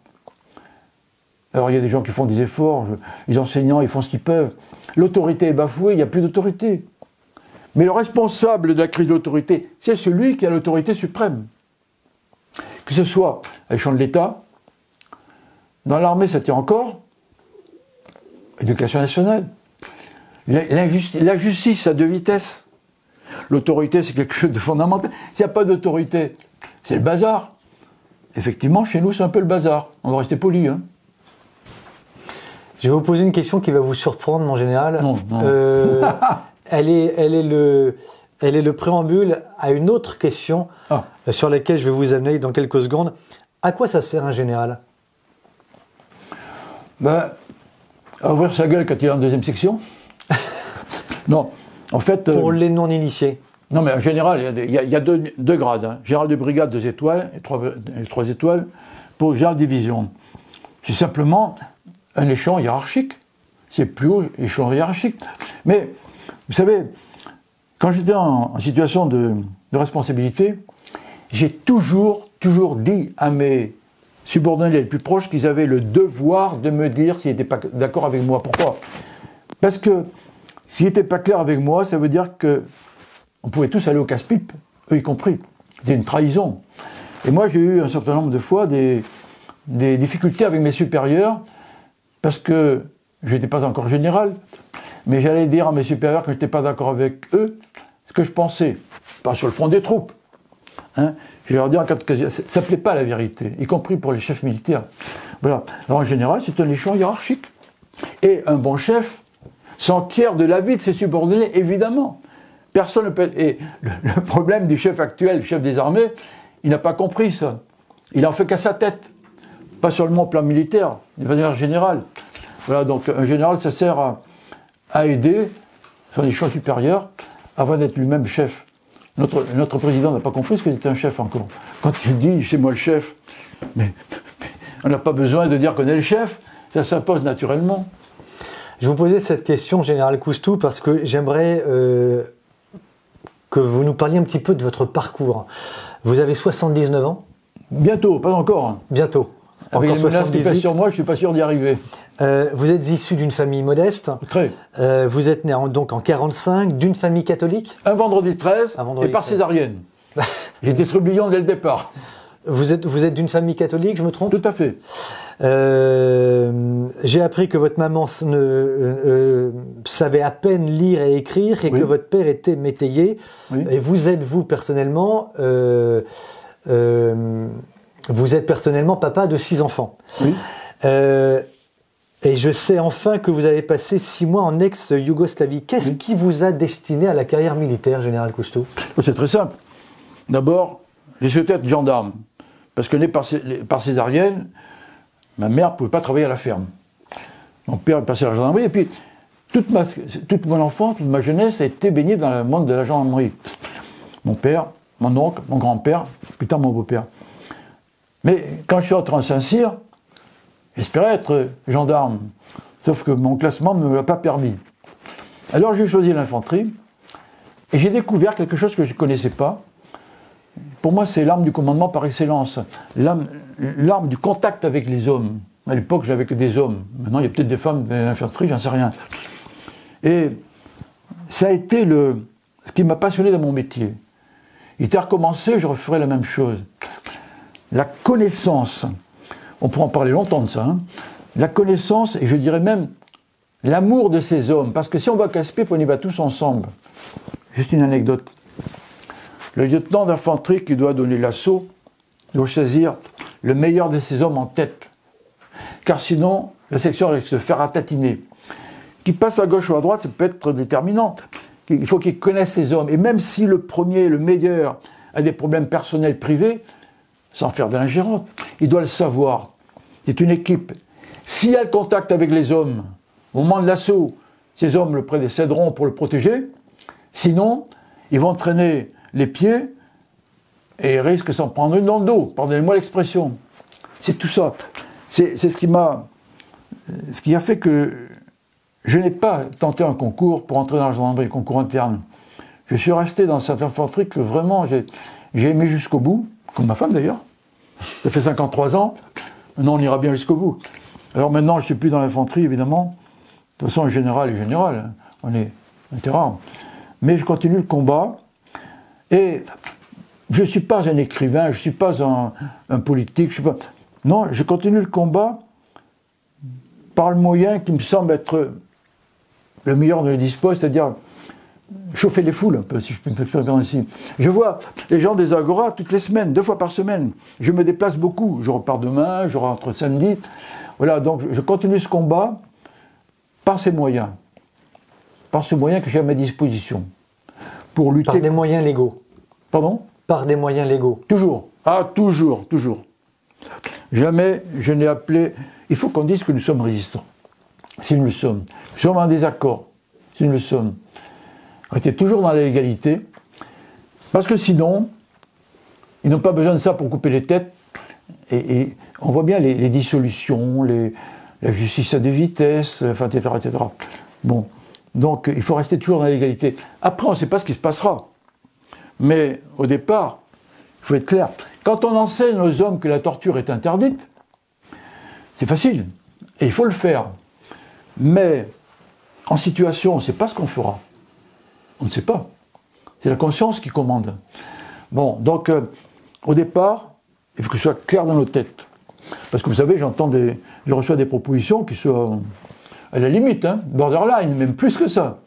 Alors il y a des gens qui font des efforts, les enseignants, ils font ce qu'ils peuvent. L'autorité est bafouée, il n'y a plus d'autorité. Mais le responsable de la crise d'autorité, c'est celui qui a l'autorité suprême. Que ce soit à l'échelon de l'État, dans l'armée, ça tient encore, éducation nationale. La justice à deux vitesses. L'autorité, c'est quelque chose de fondamental. S'il n'y a pas d'autorité, c'est le bazar. Effectivement, chez nous, c'est un peu le bazar. On va rester poli. Hein. Je vais vous poser une question qui va vous surprendre, mon général. Non. Elle est le préambule à une autre question sur laquelle je vais vous amener dans quelques secondes. À quoi ça sert un général? Ben, à ouvrir sa gueule quand il est en deuxième section. Non, en fait... Pour les non-initiés. Non, mais en général, il y a deux grades. Hein. Général de brigade, 2 étoiles, et 3 étoiles, pour général de division. C'est simplement un échelon hiérarchique. C'est plus haut, échelon hiérarchique. Mais, vous savez, quand j'étais en situation de responsabilité, j'ai toujours dit à mes subordonnés les plus proches qu'ils avaient le devoir de me dire s'ils n'étaient pas d'accord avec moi. Pourquoi? Parce que s'ils n'étaient pas clairs avec moi, ça veut dire que on pouvait tous aller au casse-pipe, eux y compris. C'était une trahison. Et moi, j'ai eu un certain nombre de fois des difficultés avec mes supérieurs parce que je n'étais pas encore général, mais j'allais dire à mes supérieurs que je n'étais pas d'accord avec eux ce que je pensais, pas sur le front des troupes. Hein. Je vais leur dire que ça ne plaît pas la vérité, y compris pour les chefs militaires. Voilà. Alors en général, c'est un échelon hiérarchique. Et un bon chef s'enquiert de l'avis de ses subordonnés, évidemment. Personne ne peut... Et le problème du chef actuel, le chef des armées, il n'a pas compris ça. Il en fait qu'à sa tête. Pas seulement au plan militaire, de manière générale. Voilà, donc un général, ça sert à aider son échelon supérieur avant d'être lui-même chef. Notre président n'a pas compris ce que c'était un chef encore. Quand il dit « c'est moi le chef », mais on n'a pas besoin de dire qu'on est le chef, ça s'impose naturellement. Je vous posais cette question, Général Coustou, parce que j'aimerais que vous nous parliez un petit peu de votre parcours. Vous avez 79 ans? Bientôt, pas encore. Bientôt. Avec les menaces qui pèsent sur moi, je ne suis pas sûr d'y arriver. Vous êtes issu d'une famille modeste. Très. Vous êtes né donc en 45, d'une famille catholique. Un vendredi 13, et par 13. césarienne. J'étais trublion dès le départ. Vous êtes d'une famille catholique, je me trompe? Tout à fait. J'ai appris que votre maman savait à peine lire et écrire et que votre père était métayer. Oui. Et vous êtes, vous, personnellement... vous êtes personnellement papa de 6 enfants. Oui. Et je sais enfin que vous avez passé 6 mois en ex-Yougoslavie. Qu'est-ce qui vous a destiné à la carrière militaire, Général Coustou? C'est très simple. D'abord, j'ai souhaité être gendarme. Parce que né par césarienne, ma mère ne pouvait pas travailler à la ferme. Mon père est passé à la gendarmerie. Et puis, toute mon enfance, toute ma jeunesse a été baignée dans le monde de la gendarmerie. Mon père, mon oncle, mon grand-père, plus tard mon beau-père. Mais quand je suis entré en Saint-Cyr, j'espérais être gendarme, sauf que mon classement ne me l'a pas permis. Alors j'ai choisi l'infanterie, et j'ai découvert quelque chose que je ne connaissais pas. Pour moi, c'est l'arme du commandement par excellence, l'arme du contact avec les hommes. À l'époque, j'avais que des hommes. Maintenant, il y a peut-être des femmes dans l'infanterie, j'en sais rien. Et ça a été ce qui m'a passionné dans mon métier. Il était recommencé, je referais la même chose. La connaissance, on pourra en parler longtemps de ça, hein. La connaissance, et je dirais même l'amour de ces hommes. Parce que si on va à Casse-Pipe, on y va tous ensemble. Juste une anecdote. Le lieutenant d'infanterie qui doit donner l'assaut doit choisir le meilleur de ses hommes en tête. Car sinon, la section risque de se faire ratatiner. Qu'il passe à gauche ou à droite, ça peut être déterminant. Il faut qu'il connaisse ses hommes. Et même si le premier, le meilleur, a des problèmes personnels privés, sans faire de l'ingérence, il doit le savoir. C'est une équipe. S'il y a le contact avec les hommes, au moment de l'assaut, ces hommes le précéderont pour le protéger. Sinon, ils vont traîner les pieds et ils risquent de s'en prendre une dans le dos. Pardonnez-moi l'expression. C'est tout ça. C'est ce qui a fait que je n'ai pas tenté un concours pour entrer dans la gendarmerie, concours interne. Je suis resté dans cette infanterie que vraiment j'ai aimé jusqu'au bout, comme ma femme d'ailleurs. Ça fait 53 ans, maintenant on ira bien jusqu'au bout. Alors maintenant je ne suis plus dans l'infanterie évidemment. De toute façon le général est général, on est rare. Mais je continue le combat et je ne suis pas un écrivain, je ne suis pas un politique, non, je continue le combat par le moyen qui me semble être le meilleur de les dispose, c'est-à-dire chauffer les foules, un peu, si je peux me faire ainsi. Je vois les gens des Agora toutes les semaines, 2 fois par semaine. Je me déplace beaucoup. Je repars demain, je rentre samedi. Voilà, donc je continue ce combat par ces moyens. Par ce moyen que j'ai à ma disposition. Pour lutter. Par des moyens légaux. Pardon ? Par des moyens légaux. Toujours. Ah, toujours. Jamais je n'ai appelé. Il faut qu'on dise que nous sommes résistants. Si nous le sommes. Nous sommes en désaccord. Si nous le sommes. On était toujours dans la légalité. Parce que sinon, ils n'ont pas besoin de ça pour couper les têtes. Et on voit bien les dissolutions, la justice à 2 vitesses, enfin, etc., etc. Bon. Donc, il faut rester toujours dans la légalité. Après, on ne sait pas ce qui se passera. Mais, au départ, il faut être clair. Quand on enseigne aux hommes que la torture est interdite, c'est facile. Et il faut le faire. Mais, en situation, on ne sait pas ce qu'on fera. On ne sait pas. C'est la conscience qui commande. Bon, donc, au départ, il faut que ce soit clair dans nos têtes. Parce que vous savez, je reçois des propositions qui sont à la limite, hein, borderline, même plus que ça.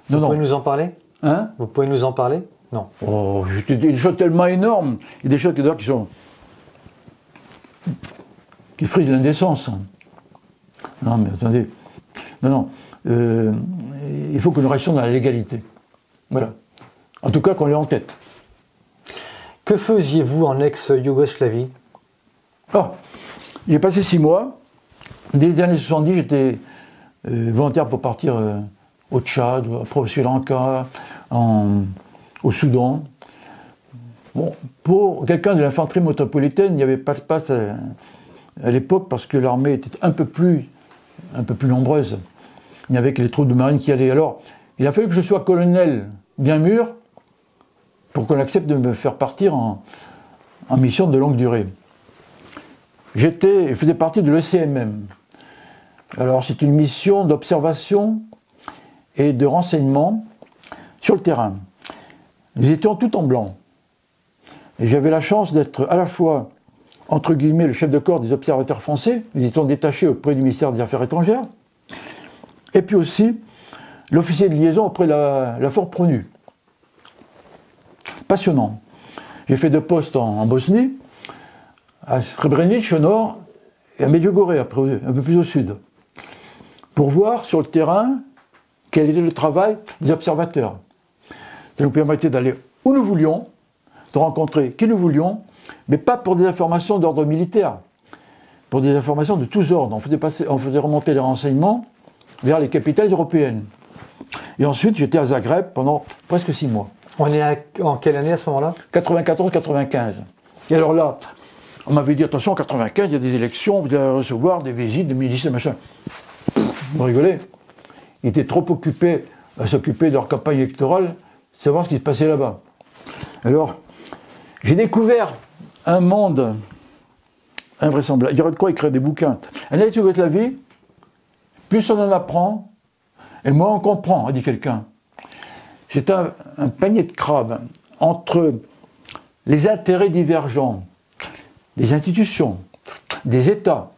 Vous pouvez nous en parler ? Hein ? Vous pouvez nous en parler ? Non. Oh, il y a des choses tellement énormes. Il y a des choses qui frisent l'indécence. Non, mais attendez. Non. Il faut que nous restions dans la légalité. Voilà. En tout cas, qu'on l'ait en tête. Que faisiez-vous en ex-Yougoslavie ? J'ai passé 6 mois. Dès les années 70, j'étais volontaire pour partir au Tchad, après au Sri Lanka, au Soudan. Bon, pour quelqu'un de l'infanterie métropolitaine, il n'y avait pas de passe à l'époque parce que l'armée était un peu plus nombreuse. Il n'y avait que les troupes de marine qui allaient. Alors, il a fallu que je sois colonel bien mûr pour qu'on accepte de me faire partir en mission de longue durée. Je faisais partie de l'ECMM. Alors, c'est une mission d'observation et de renseignement sur le terrain. Nous étions tout en blanc. Et j'avais la chance d'être à la fois, entre guillemets, le chef de corps des observateurs français. Nous étions détachés auprès du ministère des Affaires étrangères. Et puis aussi, l'officier de liaison auprès de la Fort Pronu. Passionnant. J'ai fait 2 postes en Bosnie, à Srebrenica au nord, et à Medjugorje, après, un peu plus au sud, pour voir sur le terrain quel était le travail des observateurs. Ça nous permettait d'aller où nous voulions, de rencontrer qui nous voulions, mais pas pour des informations d'ordre militaire, pour des informations de tous ordres. On faisait remonter les renseignements vers les capitales européennes. Et ensuite, j'étais à Zagreb pendant presque 6 mois. On est en quelle année à ce moment-là? 94-95. Et alors là, on m'avait dit, attention, en 95, il y a des élections, vous allez recevoir des visites de ministres, machin. Vous rigolez. Ils étaient trop occupés à s'occuper de leur campagne électorale, savoir ce qui se passait là-bas. Alors, j'ai découvert un monde invraisemblable. Il y aurait de quoi écrire des bouquins. Un étude de la vie, plus on en apprend, et moins on comprend, a dit quelqu'un. C'est un panier de crabes entre les intérêts divergents des institutions, des États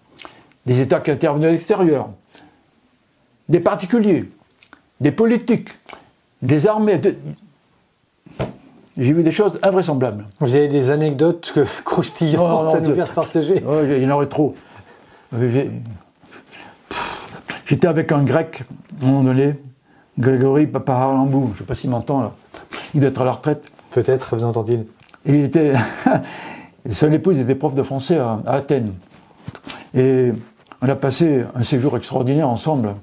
qui interviennent à l'extérieur, des particuliers, des politiques, des armées. J'ai vu des choses invraisemblables. Vous avez des anecdotes croustillantes à nous faire partager? Il y en aurait trop. J'étais avec un grec, à un moment donné, Grégory Paparambou, je ne sais pas s'il m'entend là. Il doit être à la retraite. Peut-être, vous entend-il. Et il était. Son épouse était prof de français à Athènes. Et on a passé un séjour extraordinaire ensemble.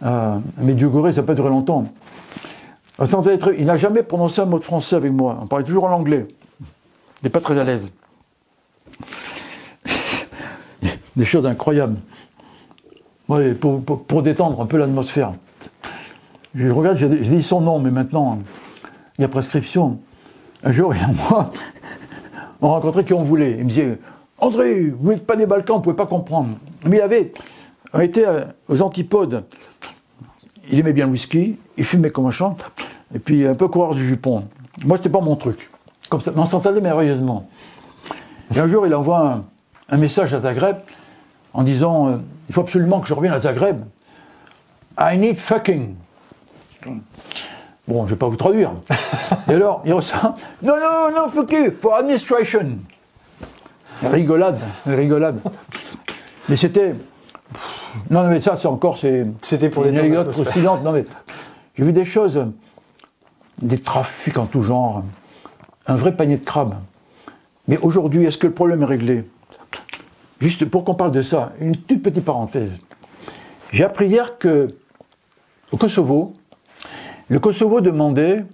Mais Diogoré, ça n'a pas duré longtemps. Il n'a jamais prononcé un mot de français avec moi. On parlait toujours en anglais. Il n'est pas très à l'aise. Des choses incroyables. Ouais, pour détendre un peu l'atmosphère. Je regarde, j'ai dit son nom, mais maintenant, il y a prescription. Un jour, il y a moi, on rencontrait qui on voulait. Il me disait, André, vous n'êtes pas des Balkans, vous ne pouvez pas comprendre. Mais on était aux antipodes. Il aimait bien le whisky, il fumait comme un champ, et puis un peu coureur du jupon. Moi, c'était pas mon truc. Comme ça, mais on s'entendait merveilleusement. Et un jour, il envoie un message à Zagreb en disant, il faut absolument que je revienne à Zagreb. I need fucking. Bon, je ne vais pas vous traduire. Et alors, il reçoit, non, fuck you, for administration. Rigolade. Mais c'était... Non, mais ça, c'était pour une anecdote croustillante. Non, mais j'ai vu des choses, des trafics en tout genre, un vrai panier de crabes. Mais aujourd'hui, est-ce que le problème est réglé? Juste pour qu'on parle de ça, une toute petite parenthèse. J'ai appris hier que, au Kosovo, le Kosovo demandait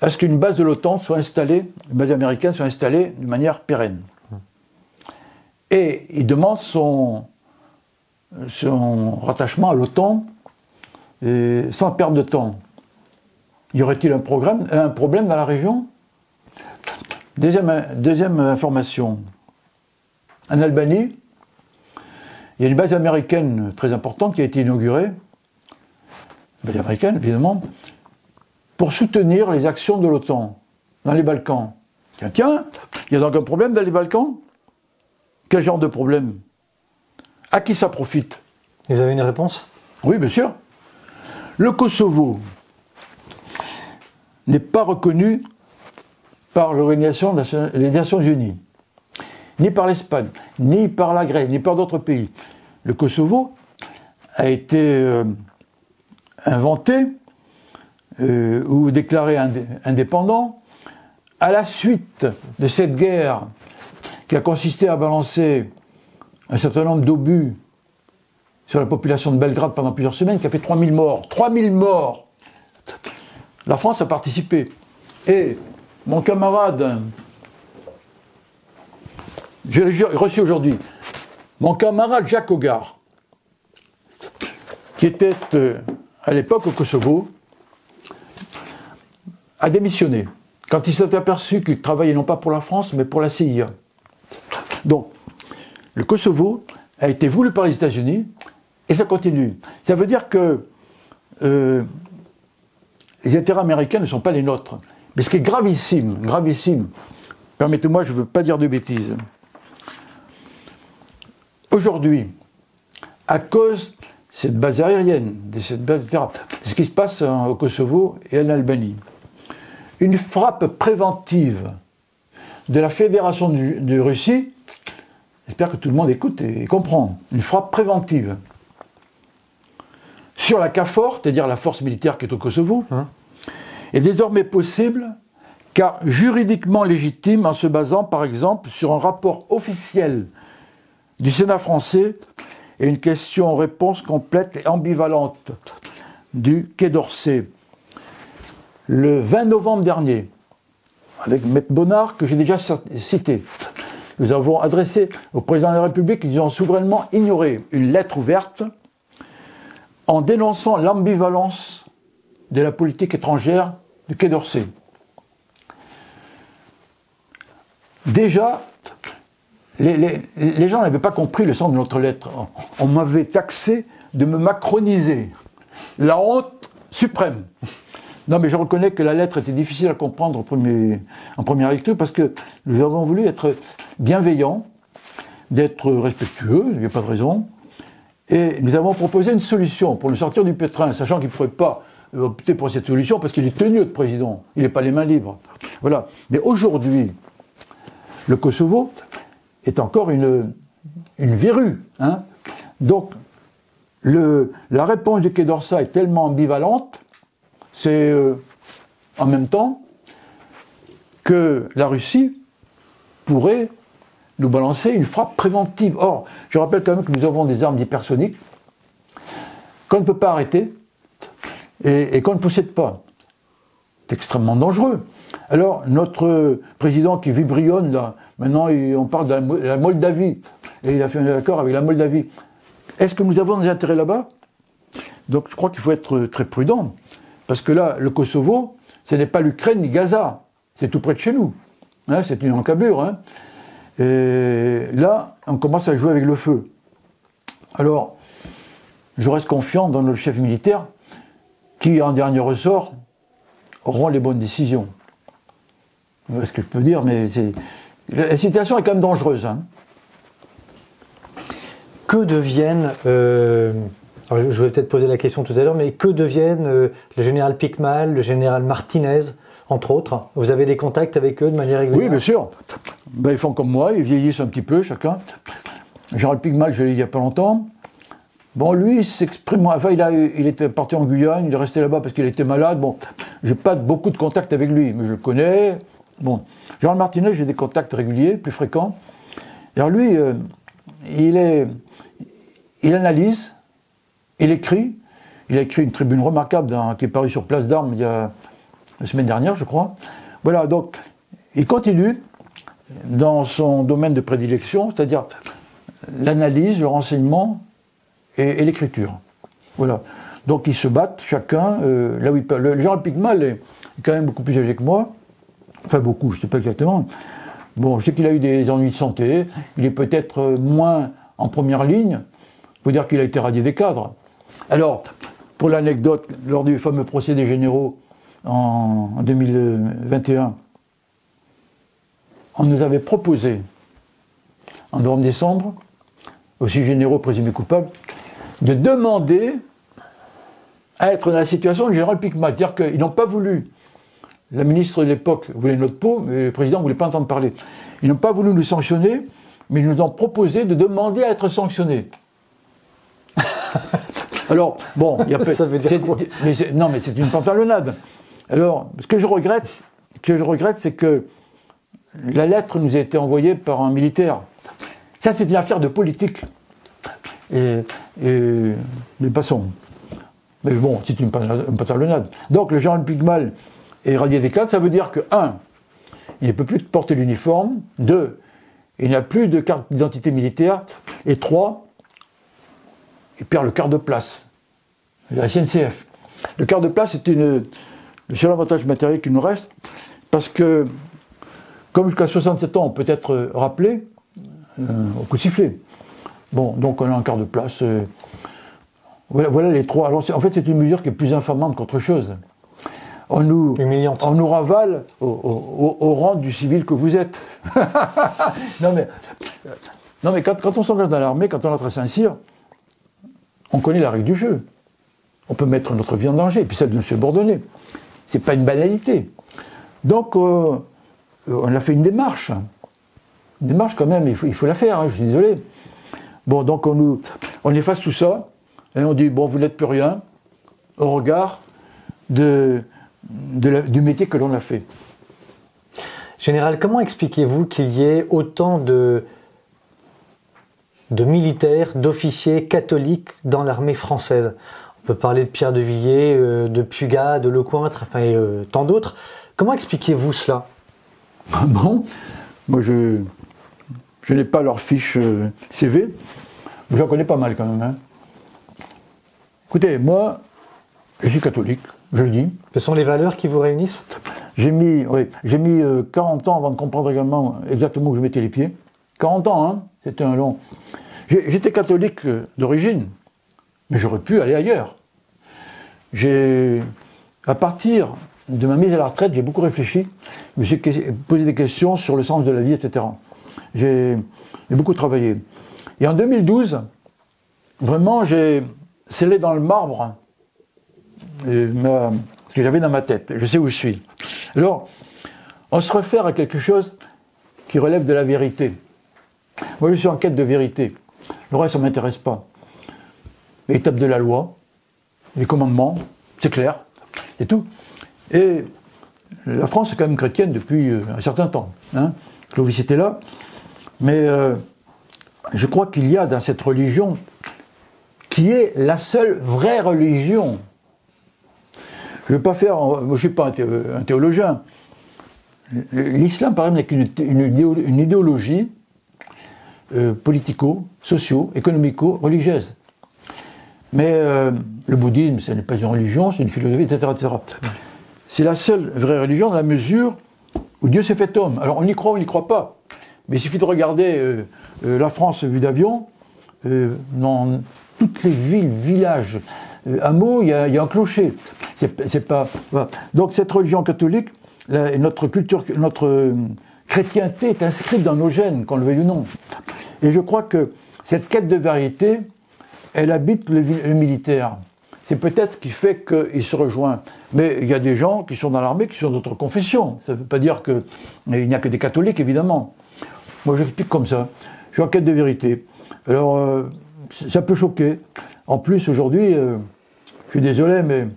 à ce qu'une base de l'OTAN soit installée, une base américaine soit installée de manière pérenne. Et il demande son rattachement à l'OTAN sans perdre de temps. Y aurait-il un problème dans la région? Deuxième information. En Albanie, il y a une base américaine très importante qui a été inaugurée, une base américaine évidemment, pour soutenir les actions de l'OTAN dans les Balkans. Tiens, il y a donc un problème dans les Balkans? Quel genre de problème? À qui ça profite? Vous avez une réponse? Oui, bien sûr. Le Kosovo n'est pas reconnu par l'Organisation des Nations Unies, ni par l'Espagne, ni par la Grèce, ni par d'autres pays. Le Kosovo a été inventé ou déclaré indépendant à la suite de cette guerre qui a consisté à balancer un certain nombre d'obus sur la population de Belgrade pendant plusieurs semaines, qui a fait 3000 morts. 3000 morts! La France a participé. Et mon camarade, je l'ai reçu aujourd'hui, mon camarade Jacques Hogar, qui était à l'époque au Kosovo, a démissionné quand il s'est aperçu qu'il travaillait non pas pour la France, mais pour la CIA. Donc, le Kosovo a été voulu par les États-Unis et ça continue. Ça veut dire que les intérêts américains ne sont pas les nôtres. Mais ce qui est gravissime, permettez-moi, je ne veux pas dire de bêtises. Aujourd'hui, à cause de cette base aérienne, de cette base, etc., de ce qui se passe au Kosovo et en Albanie, une frappe préventive de la Fédération de Russie, j'espère que tout le monde écoute et comprend, une frappe préventive sur la KFOR, c'est-à-dire la force militaire qui est au Kosovo, est désormais possible car juridiquement légitime en se basant par exemple sur un rapport officiel du Sénat français et une question-réponse complète et ambivalente du Quai d'Orsay. Le 20 novembre dernier, avec M. Bonnard, que j'ai déjà cité, nous avons adressé au président de la République, ils ont souverainement ignoré une lettre ouverte en dénonçant l'ambivalence de la politique étrangère du Quai d'Orsay. Déjà, les gens n'avaient pas compris le sens de notre lettre. On m'avait taxé de me macroniser. La honte suprême. Non, mais je reconnais que la lettre était difficile à comprendre en première lecture parce que nous avons voulu être bienveillants, d'être respectueux, il n'y a pas de raison, et nous avons proposé une solution pour le sortir du pétrin, sachant qu'il ne pourrait pas opter pour cette solution parce qu'il est tenu de président, il n'est pas les mains libres. Voilà. Mais aujourd'hui, le Kosovo est encore une verrue. Hein. Donc, la réponse du Quai d'Orsay est tellement ambivalente, c'est en même temps que la Russie pourrait nous balancer une frappe préventive. Or, je rappelle quand même que nous avons des armes hypersoniques qu'on ne peut pas arrêter et qu'on ne possède pas. C'est extrêmement dangereux. Alors, notre président qui vibrionne, là, maintenant on parle de la Moldavie, et il a fait un accord avec la Moldavie. Est-ce que nous avons des intérêts là-bas? Donc je crois qu'il faut être très prudent, parce que là, le Kosovo, ce n'est pas l'Ukraine ni Gaza, c'est tout près de chez nous. Hein, c'est une encablure. Hein. Et là, on commence à jouer avec le feu. Alors, je reste confiant dans nos chefs militaires qui, en dernier ressort, auront les bonnes décisions. C'est ce que je peux dire, mais la situation est quand même dangereuse. Hein. Que deviennent, alors je vais peut-être poser la question tout à l'heure, mais que deviennent le général Pikmal, le général Martinez, entre autres? Vous avez des contacts avec eux de manière régulière? Oui, bien sûr. Ben, ils font comme moi, ils vieillissent un petit peu, chacun. Le général Pikmal, je l'ai dit il n'y a pas longtemps. Bon, lui, il s'exprime. Enfin, il était parti en Guyane, il est resté là-bas parce qu'il était malade. Bon, j'ai pas beaucoup de contacts avec lui, mais je le connais. Bon, Général Martinez, j'ai des contacts réguliers, plus fréquents. Alors lui, il analyse, il écrit. Il a écrit une tribune remarquable qui est parue sur Place d'Armes il y a la semaine dernière, je crois. Voilà, donc, il continue dans son domaine de prédilection, c'est-à-dire l'analyse, le renseignement et l'écriture. Voilà. Donc, ils se battent chacun là où ils peuvent. Le général Pikmal est quand même beaucoup plus âgé que moi. Enfin, beaucoup, je ne sais pas exactement. Bon, je sais qu'il a eu des ennuis de santé. Il est peut-être moins en première ligne. Il faut dire qu'il a été radié des cadres. Alors, pour l'anecdote, lors du fameux procès des généraux en 2021, on nous avait proposé, en novembre-décembre, aux 6 généraux présumés coupables, de demander à être dans la situation du général Pikmal. C'est-à-dire qu'ils n'ont pas voulu. La ministre de l'époque voulait notre peau, mais le président ne voulait pas entendre parler. Ils n'ont pas voulu nous sanctionner, mais ils nous ont proposé de demander à être sanctionnés. Alors, bon, il y a ça veut dire quoi? Non, mais c'est une pantalonnade. Alors, ce que je regrette, c'est que la lettre nous a été envoyée par un militaire. Ça, c'est une affaire de politique. Mais passons. Mais bon, c'est une pantalonnade. Donc, le général Pikmal est radié des cadres, ça veut dire que, 1, il ne peut plus porter l'uniforme, 2, il n'a plus de carte d'identité militaire, et 3, il perd le quart de place, la SNCF. Le quart de place est le seul avantage matériel qui nous reste, parce que, comme jusqu'à 67 ans, on peut être rappelé au coup de sifflet. Bon, donc on a un quart de place. Voilà les 3. Alors, en fait, c'est une mesure qui est plus infamante qu'autre chose. On nous ravale au rang du civil que vous êtes. non mais quand on s'engage dans l'armée, quand on entre à Saint-Cyr, on connaît la règle du jeu. On peut mettre notre vie en danger, et puis celle de nos subordonnés. C'est pas une banalité. Donc, on a fait une démarche. Une démarche quand même, il faut la faire, hein, je suis désolé. Bon, donc on efface tout ça, et on dit, bon, vous n'êtes plus rien, au regard du métier que l'on a fait. Général, comment expliquez-vous qu'il y ait autant de militaires, d'officiers catholiques dans l'armée française. On peut parler de Pierre de Villiers, de Pugat, de Lecointre, enfin, et tant d'autres. Comment expliquez-vous cela? Bon, moi je n'ai pas leur fiche CV, mais j'en connais pas mal quand même. Hein. Écoutez, moi, je suis catholique, je le dis. Ce sont les valeurs qui vous réunissent? J'ai mis 40 ans avant de comprendre exactement où je mettais les pieds. 40 ans, hein, c'était un long... J'étais catholique d'origine, mais j'aurais pu aller ailleurs. À partir de ma mise à la retraite, j'ai beaucoup réfléchi, je me suis posé des questions sur le sens de la vie, etc. J'ai beaucoup travaillé. Et en 2012, vraiment, j'ai scellé dans le marbre ce que j'avais dans ma tête. Je sais où je suis. Alors, on se réfère à quelque chose qui relève de la vérité. Moi, je suis en quête de vérité. Le reste, ça ne m'intéresse pas. L'étape de la loi, les commandements, c'est clair, et tout. Et la France est quand même chrétienne depuis un certain temps. Hein. Clovis était là. Mais je crois qu'il y a dans cette religion, qui est la seule vraie religion. Je ne vais pas faire... Moi, je ne suis pas un théologien. L'islam, par exemple, n'est qu'une idéologie politico, socio, économico, religieuse. Mais le bouddhisme, ce n'est pas une religion, c'est une philosophie, etc. etc. C'est la seule vraie religion dans la mesure où Dieu s'est fait homme. Alors on y croit ou on n'y croit pas. Mais il suffit de regarder la France vue d'avion, dans toutes les villes, villages, hameaux, il y a un clocher. C'est pas, voilà. Donc cette religion catholique, notre culture, notre chrétienté est inscrite dans nos gènes, qu'on le veuille ou non. Et je crois que cette quête de vérité, elle habite le militaire. C'est peut-être ce qui fait qu'il se rejoint. Mais il y a des gens qui sont dans l'armée, qui sont d'autres confessions. Ça ne veut pas dire qu'il n'y a que des catholiques, évidemment. Moi, j'explique comme ça. Je suis en quête de vérité. Alors, ça peut choquer. En plus, aujourd'hui, je suis désolé, mais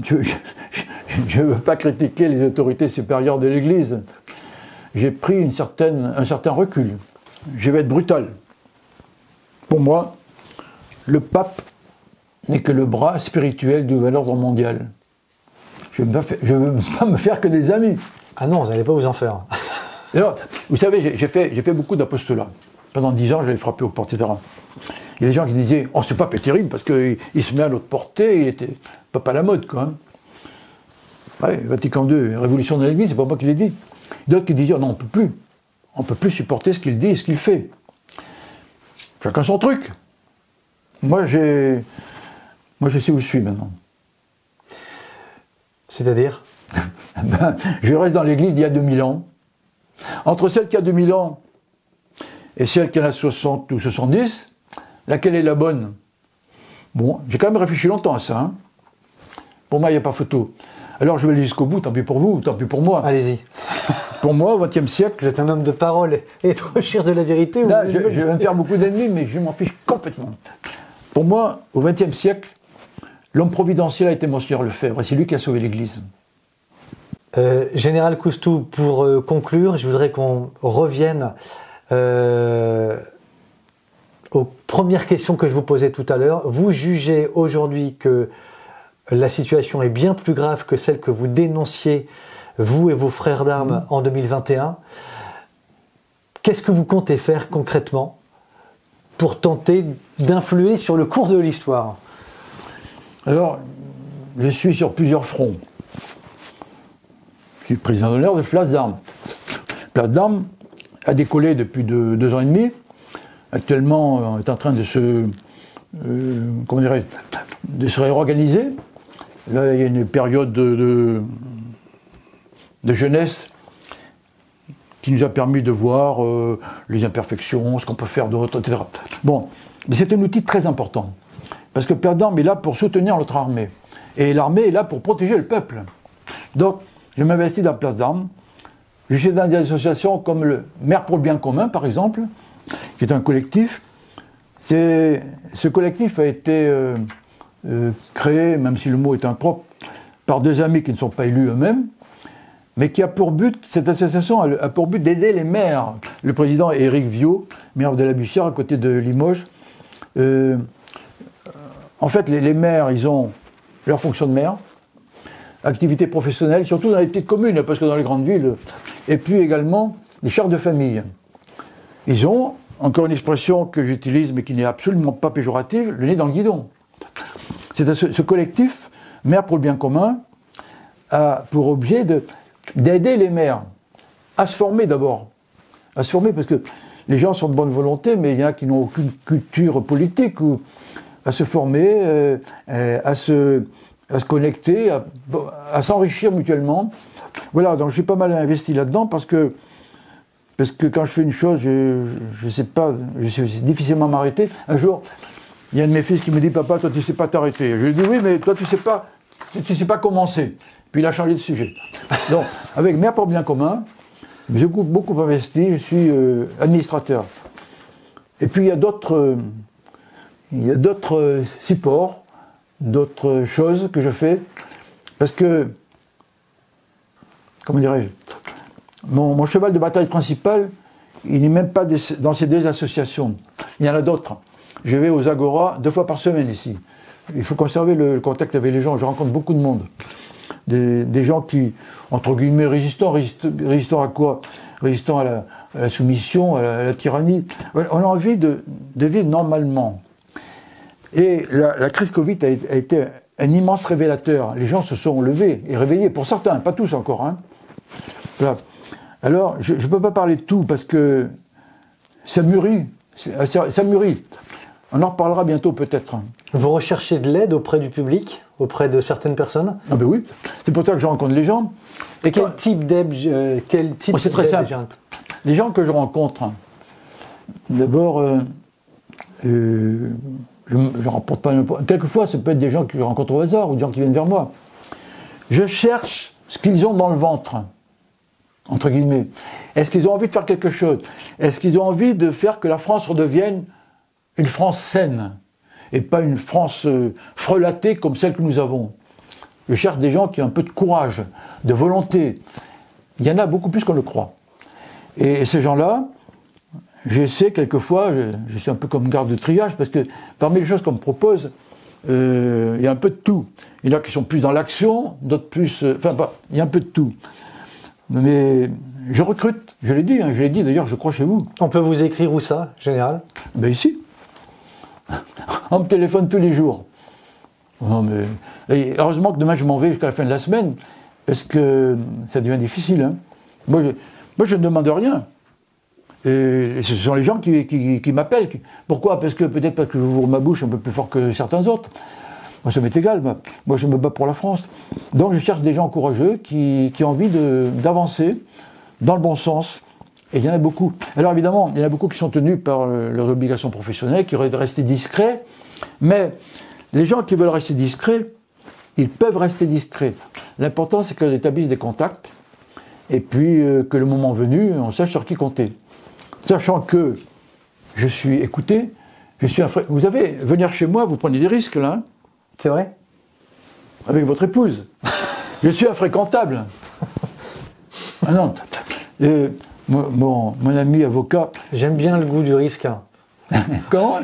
je ne veux pas critiquer les autorités supérieures de l'Église. J'ai pris un certain recul. Je vais être brutal. Pour moi, le pape n'est que le bras spirituel du nouvel ordre mondial. Je ne veux pas me faire que des amis. Ah non, vous n'allez pas vous en faire. Alors, vous savez, j'ai fait beaucoup d'apostolat. Pendant 10 ans, j'allais frapper aux portes, etc. Il y a des gens qui disaient « Oh, ce pape est terrible parce qu'il se met à l'autre portée, il était pas à la mode, quoi. » Ouais, Vatican II, révolution de l'Église, c'est pas moi qui l'ai dit. D'autres qui disaient oh, « Non, on peut plus supporter ce qu'il dit et ce qu'il fait. » Chacun son truc. Moi, je sais où je suis maintenant. C'est-à-dire je reste dans l'église d'il y a 2000 ans. Entre celle qui a 2000 ans et celle qui en a 60 ou 70, laquelle est la bonne? Bon, j'ai quand même réfléchi longtemps à ça. Hein. Pour moi, il n'y a pas photo. Alors, je vais aller jusqu'au bout, tant pis pour vous, tant pis pour moi. Allez-y. Pour moi, au XXe siècle... Vous êtes un homme de parole et de recherche de la vérité. Là, je vais me faire beaucoup d'ennemis, mais je m'en fiche complètement. Pour moi, au XXe siècle, l'homme providentiel a été Monseigneur Lefebvre, et c'est lui qui a sauvé l'Église. Général Coustou, pour conclure, je voudrais qu'on revienne aux premières questions que je vous posais tout à l'heure. Vous jugez aujourd'hui que la situation est bien plus grave que celle que vous dénonciez, vous et vos frères d'armes, en 2021. Qu'est-ce que vous comptez faire concrètement pour tenter d'influer sur le cours de l'histoire? Alors, je suis sur plusieurs fronts. Je suis président d'honneur de Place d'Armes. Place d'Armes a décollé depuis 2 ans et demi. Actuellement, on est en train de se réorganiser. Là, il y a une période de jeunesse qui nous a permis de voir les imperfections, ce qu'on peut faire d'autre, etc. Bon, mais c'est un outil très important. Parce que Place d'Armes est là pour soutenir notre armée. Et l'armée est là pour protéger le peuple. Donc, je m'investis dans Place d'Armes. Je suis dans des associations comme le Maire pour le bien commun, par exemple, qui est un collectif. Ce collectif a été créé, même si le mot est impropre, par 2 amis qui ne sont pas élus eux-mêmes, mais qui a pour but, cette association a pour but d'aider les maires. Le président est Éric Viau, maire de la Bussière, à côté de Limoges. En fait, les maires, ils ont leur fonction de maire, activité professionnelle, surtout dans les petites communes, parce que dans les grandes villes, et puis également les chars de famille. Ils ont, encore une expression que j'utilise mais qui n'est absolument pas péjorative, le nez dans le guidon. C'est ce collectif, Maires pour le bien commun, a pour objet d'aider les maires à se former d'abord. À se former parce que les gens sont de bonne volonté, mais il y en a qui n'ont aucune culture politique, ou à se former, à se connecter, à s'enrichir mutuellement. Voilà, donc j'ai pas mal investi là-dedans parce que quand je fais une chose, je sais pas, je sais difficilement m'arrêter. Un jour, il y a un de mes fils qui me dit « Papa, toi tu sais pas t'arrêter ». Je lui dis « Oui, mais toi tu sais pas commencer ». Puis il a changé de sujet. Donc, avec Maires pour le bien commun, j'ai beaucoup investi, je suis administrateur. Et puis il y a d'autres supports, d'autres choses que je fais, parce que, comment dirais-je, mon cheval de bataille principal, il n'est même pas dans ces deux associations. Il y en a d'autres. Je vais aux Agora 2 fois par semaine ici. Il faut conserver le contact avec les gens. Je rencontre beaucoup de monde. Des gens qui, entre guillemets, résistants à quoi? Résistants à la soumission, à la tyrannie. On a envie de vivre normalement. Et la crise Covid a été un immense révélateur. Les gens se sont levés et réveillés, pour certains, pas tous encore. Hein. Voilà. Alors, je ne peux pas parler de tout parce que ça mûrit. Ça mûrit. On en reparlera bientôt peut-être. Vous recherchez de l'aide auprès du public, auprès de certaines personnes? Ah ben oui, c'est pour ça que je rencontre les gens. Et quel type d'aide? C'est très simple. Les gens que je rencontre, d'abord, je ne rencontre pas n'importe. Quelquefois, ça peut être des gens que je rencontre au hasard ou des gens qui viennent vers moi. Je cherche ce qu'ils ont dans le ventre, entre guillemets. Est-ce qu'ils ont envie de faire quelque chose? Est-ce qu'ils ont envie de faire que la France redevienne une France saine et pas une France frelatée comme celle que nous avons? Je cherche des gens qui ont un peu de courage, de volonté. Il y en a beaucoup plus qu'on le croit. Et ces gens-là, j'essaie quelquefois, je suis un peu comme garde de triage, parce que parmi les choses qu'on me propose, il y a un peu de tout. Il y en a qui sont plus dans l'action, d'autres plus... il y a un peu de tout. Mais je recrute, je l'ai dit d'ailleurs, je crois chez vous. On peut vous écrire où ça, général? Ben ici. On me téléphone tous les jours. Non, mais... Et heureusement que demain je m'en vais jusqu'à la fin de la semaine, parce que ça devient difficile. Hein. Moi, je ne demande rien. Et ce sont les gens qui m'appellent. Pourquoi? Peut-être parce que j'ouvre ma bouche un peu plus fort que certains autres. Moi, ça m'est égal. Moi, je me bats pour la France. Donc, je cherche des gens courageux qui ont envie d'avancer dans le bon sens. Et il y en a beaucoup. Alors, évidemment, il y en a beaucoup qui sont tenus par leurs obligations professionnelles, qui auraient de rester discrets. Mais les gens qui veulent rester discrets, ils peuvent rester discrets. L'important, c'est qu'ils établissent des contacts. Et puis, que le moment venu, on sache sur qui compter. Sachant que je suis écouté, vous savez, venir chez moi, vous prenez des risques là. Hein, c'est vrai? Avec votre épouse. Je suis infréquentable. Ah non. Mon ami avocat... J'aime bien le goût du risque. Hein. Comment?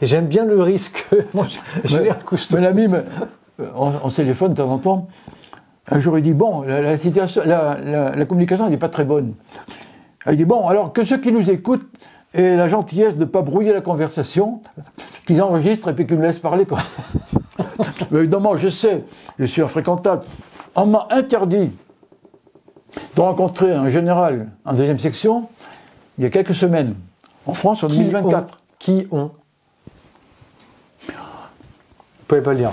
J'aime bien le risque. Mon ami, on se téléphone de temps en temps. Un jour, il dit, bon, la communication n'est pas très bonne. Il dit, bon, alors que ceux qui nous écoutent aient la gentillesse de ne pas brouiller la conversation, qu'ils enregistrent et puis qu'ils nous laissent parler. Quoi. Mais évidemment, je sais, je suis infréquentable. On m'a interdit de rencontrer un général en 2e section il y a quelques semaines, en France, en 2024. Qui ont? Vous ne pouvez pas le dire.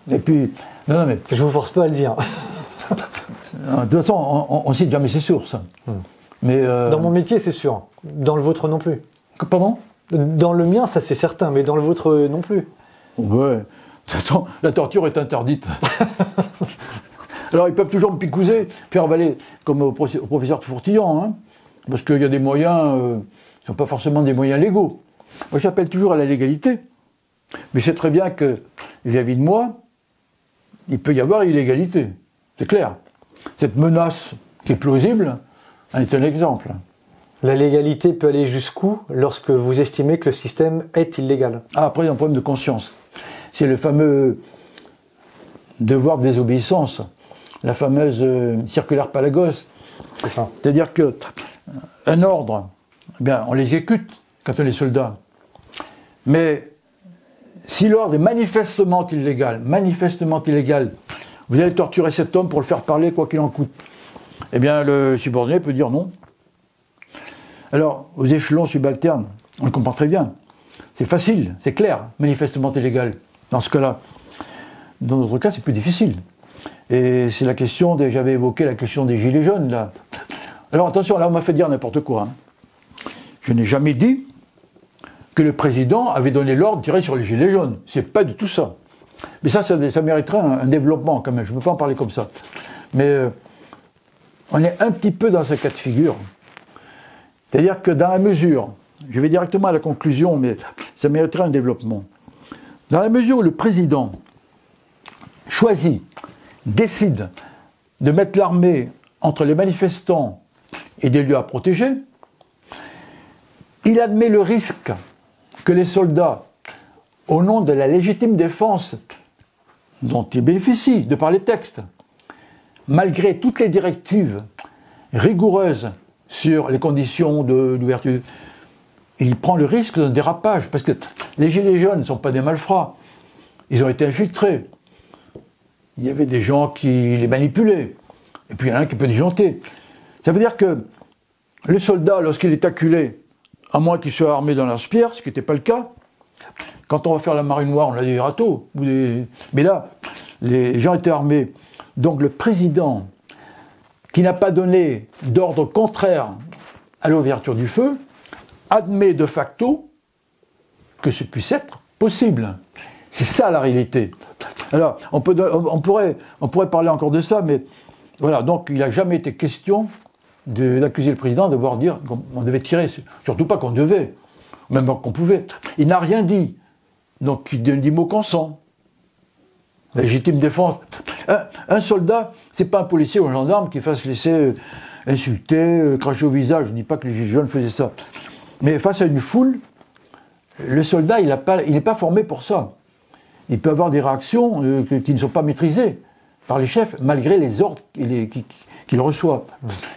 Et puis, non, mais... Je ne vous force pas à le dire. De toute façon, on ne cite jamais ses sources. Mais dans mon métier, c'est sûr. Dans le vôtre non plus. Pardon? Dans le mien, ça c'est certain, mais dans le vôtre non plus. Ouais. De toute façon, la torture est interdite. Alors, ils peuvent toujours me picouser, faire avaler, comme au professeur Fourtillon, hein, parce qu'il y a des moyens, qui ne sont pas forcément des moyens légaux. Moi, j'appelle toujours à la légalité. Mais je sais très bien que, vis-à-vis de moi, il peut y avoir illégalité. C'est clair. Cette menace qui est plausible en est un exemple. La légalité peut aller jusqu'où lorsque vous estimez que le système est illégal? Après, il y a un problème de conscience. C'est le fameux devoir de désobéissance, la fameuse circulaire Palagos. C'est ça. C'est-à-dire qu'un ordre, bien, on l'exécute quand on est soldat. Mais si l'ordre est manifestement illégal, vous allez torturer cet homme pour le faire parler quoi qu'il en coûte. Eh bien, le subordonné peut dire non. Alors, aux échelons subalternes, on le comprend très bien. C'est facile, c'est clair, manifestement illégal, dans ce cas-là. Dans d'autres cas, c'est plus difficile. Et c'est la question, j'avais évoqué la question des gilets jaunes, là. Alors attention, là on m'a fait dire n'importe quoi. Je n'ai jamais dit que le président avait donné l'ordre de tirer sur les gilets jaunes. C'est pas du tout ça. Mais ça mériterait un développement quand même. Je ne peux pas en parler comme ça. Mais on est un petit peu dans ce cas de figure. C'est-à-dire que dans la mesure, je vais directement à la conclusion, mais ça mériterait un développement. Dans la mesure où le président choisit, décide de mettre l'armée entre les manifestants et des lieux à protéger, il admet le risque que les soldats, au nom de la légitime défense dont ils bénéficient de par les textes, malgré toutes les directives rigoureuses sur les conditions d'ouverture, il prend le risque d'un dérapage, parce que les gilets jaunes ne sont pas des malfrats, ils ont été infiltrés. Il y avait des gens qui les manipulaient, et puis il y en a un qui peut disjoncter. Ça veut dire que le soldat, lorsqu'il est acculé, à moins qu'il soit armé dans lance-pierre, ce qui n'était pas le cas, quand on va faire la marine noire, on a des râteaux, mais là, les gens étaient armés. Donc le président, qui n'a pas donné d'ordre contraire à l'ouverture du feu, admet de facto que ce puisse être possible. C'est ça la réalité. Alors, on pourrait parler encore de ça, mais voilà, donc il n'a jamais été question d'accuser le président d'avoir dit qu'on devait tirer, surtout pas qu'on devait, même qu'on pouvait. Il n'a rien dit, donc il ne dit mot consent. Légitime défense. Un soldat, c'est pas un policier ou un gendarme qui fasse laisser insulter, cracher au visage. Je ne dis pas que les gilets jaunes faisaient ça. Mais face à une foule, le soldat, il n'est pas formé pour ça. Il peut avoir des réactions qui ne sont pas maîtrisées par les chefs, malgré les ordres qu'il reçoit.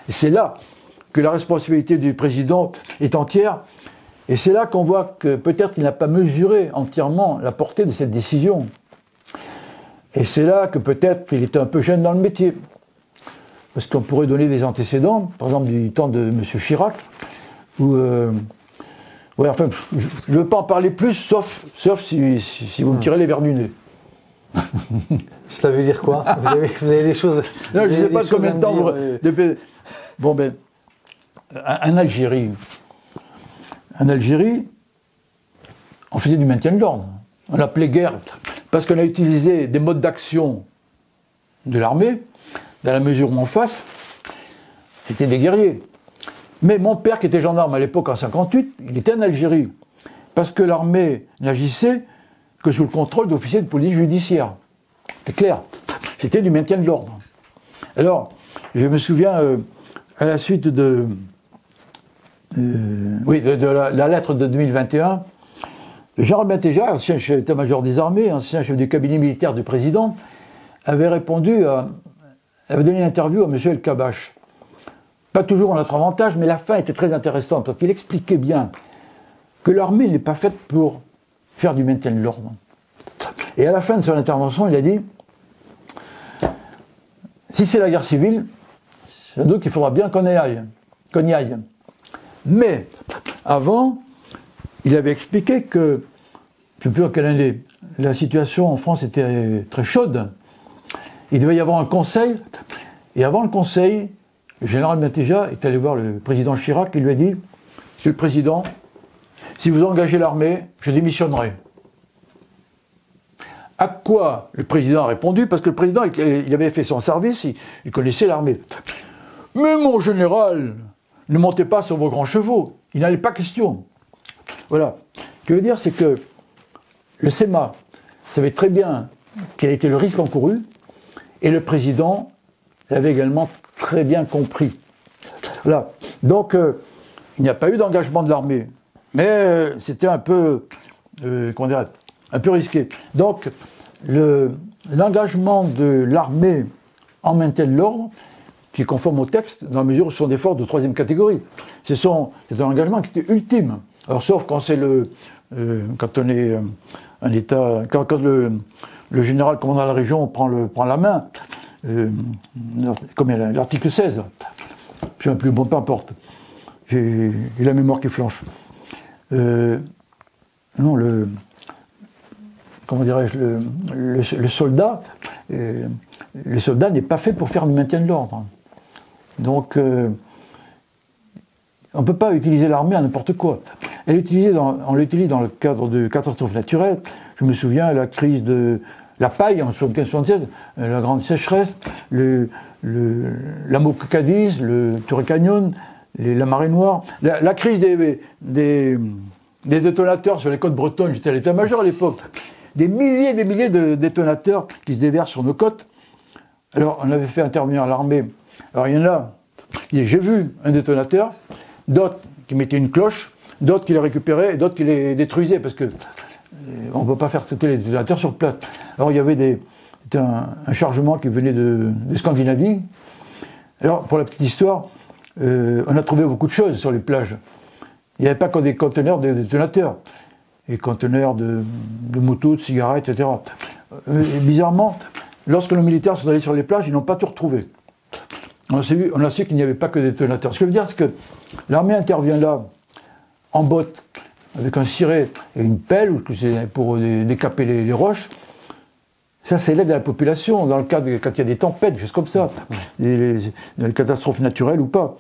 Et c'est là que la responsabilité du président est entière. Et c'est là qu'on voit que peut-être il n'a pas mesuré entièrement la portée de cette décision. Et c'est là que peut-être il était un peu jeune dans le métier. Parce qu'on pourrait donner des antécédents, par exemple du temps de M. Chirac, où... ouais, enfin, je ne veux pas en parler plus, sauf si vous me tirez les verres du nez. Cela veut dire quoi? Vous avez des choses... Non, je ne sais pas combien de temps vous... Bon, ben, en Algérie, on faisait du maintien de l'ordre. On l'appelait guerre, parce qu'on a utilisé des modes d'action de l'armée, dans la mesure où en face, c'était des guerriers. Mais mon père, qui était gendarme à l'époque en 1958, il était en Algérie, parce que l'armée n'agissait que sous le contrôle d'officiers de police judiciaire. C'est clair, c'était du maintien de l'ordre. Alors, je me souviens, à la suite de la lettre de 2021, Jean Bentéja, ancien chef d'état-major des armées, ancien chef du cabinet militaire du président, avait donné une interview à M. El Kabache. Pas toujours en notre avantage, mais la fin était très intéressante, parce qu'il expliquait bien que l'armée n'est pas faite pour faire du maintien de l'ordre. Et à la fin de son intervention, il a dit « Si c'est la guerre civile, sans doute qu'il faudra bien qu'on y aille. Mais, avant, il avait expliqué que, je ne sais plus à quelle année, la situation en France était très chaude. Il devait y avoir un conseil, et avant le conseil, le général Bentéja est allé voir le président Chirac et lui a dit « Monsieur le Président, si vous engagez l'armée, je démissionnerai. » À quoi le président a répondu, parce que le président, il avait fait son service, il connaissait l'armée. « Mais mon général, ne montez pas sur vos grands chevaux, il n'allait pas question. » Voilà. Ce que je veux dire, c'est que le SEMA savait très bien quel était le risque encouru, et le président l'avait également très bien compris. Voilà. Donc, il n'y a pas eu d'engagement de l'armée. Mais c'était un peu, comment dire, un peu risqué. Donc, l'engagement de l'armée en maintien de l'ordre, qui est conforme au texte, dans la mesure où ce sont des forces de troisième catégorie. C'est un engagement qui était ultime. Alors, sauf quand c'est quand on est un État, quand le général commandant la région prend la main, comme l'article 16, puis un plus bon, peu importe. J'ai la mémoire qui flanche. Non, comment dirais-je, le soldat n'est pas fait pour faire le maintien de l'ordre. Donc, on ne peut pas utiliser l'armée à n'importe quoi. On l'utilise dans le cadre de catastrophes naturelles. Je me souviens, la crise de la paille en 75-76, la grande sécheresse, la Cadiz, le Touré Canyon, la marée noire, la crise des détonateurs sur les côtes bretonnes. J'étais à l'état-major à l'époque. Des milliers de détonateurs qui se déversent sur nos côtes. Alors, on avait fait intervenir l'armée. Alors, il y en a, j'ai vu un détonateur, d'autres qui mettaient une cloche, d'autres qui les récupéraient et d'autres qui les détruisaient parce que on ne peut pas faire sauter les détonateurs sur place. Alors, il y avait c'était un chargement qui venait de Scandinavie. Alors, pour la petite histoire, on a trouvé beaucoup de choses sur les plages. Il n'y avait pas que des conteneurs de détonateurs, des conteneurs de motos, de cigarettes, etc. Et bizarrement, lorsque nos militaires sont allés sur les plages, ils n'ont pas tout retrouvé. On a su qu'il n'y avait pas que des détonateurs. Ce que je veux dire, c'est que l'armée intervient là, en botte, avec un ciré et une pelle, pour décaper les roches. Ça, c'est l'aide à la population, dans le cas quand il y a des tempêtes, juste comme ça, des catastrophes naturelles ou pas.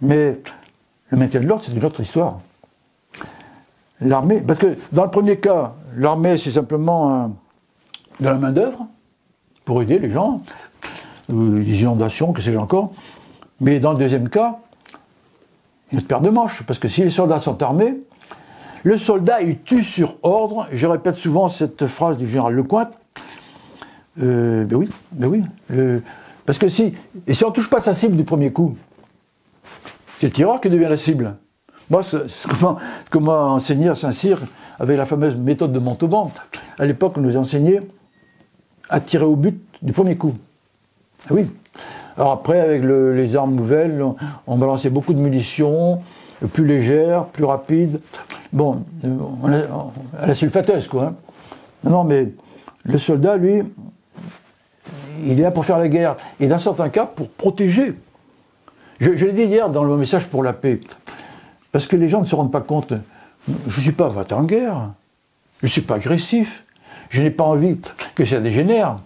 Mais le maintien de l'ordre, c'est une autre histoire. L'armée, parce que dans le premier cas, l'armée, c'est simplement de la main-d'œuvre pour aider les gens, les inondations, que sais-je encore. Mais dans le deuxième cas, il y a une paire de manches, parce que si les soldats sont armés, le soldat, il tue sur ordre. Je répète souvent cette phrase du général Lecointe. Ben oui. Parce que si on ne touche pas sa cible du premier coup, c'est le tireur qui devient la cible. Moi, c'est ce que m'a enseigné à Saint-Cyr avec la fameuse méthode de Montauban. À l'époque, on nous enseignait à tirer au but du premier coup. Oui. Alors après, avec les armes nouvelles, on balançait beaucoup de munitions, plus légères, plus rapides. Bon, à la sulfateuse, quoi. Hein. Non, mais le soldat, lui, il est là pour faire la guerre. Et dans certains cas, pour protéger. Je l'ai dit hier dans le message pour la paix. Parce que les gens ne se rendent pas compte. Je ne suis pas va-t-en en guerre. Je ne suis pas agressif. Je n'ai pas envie que ça dégénère.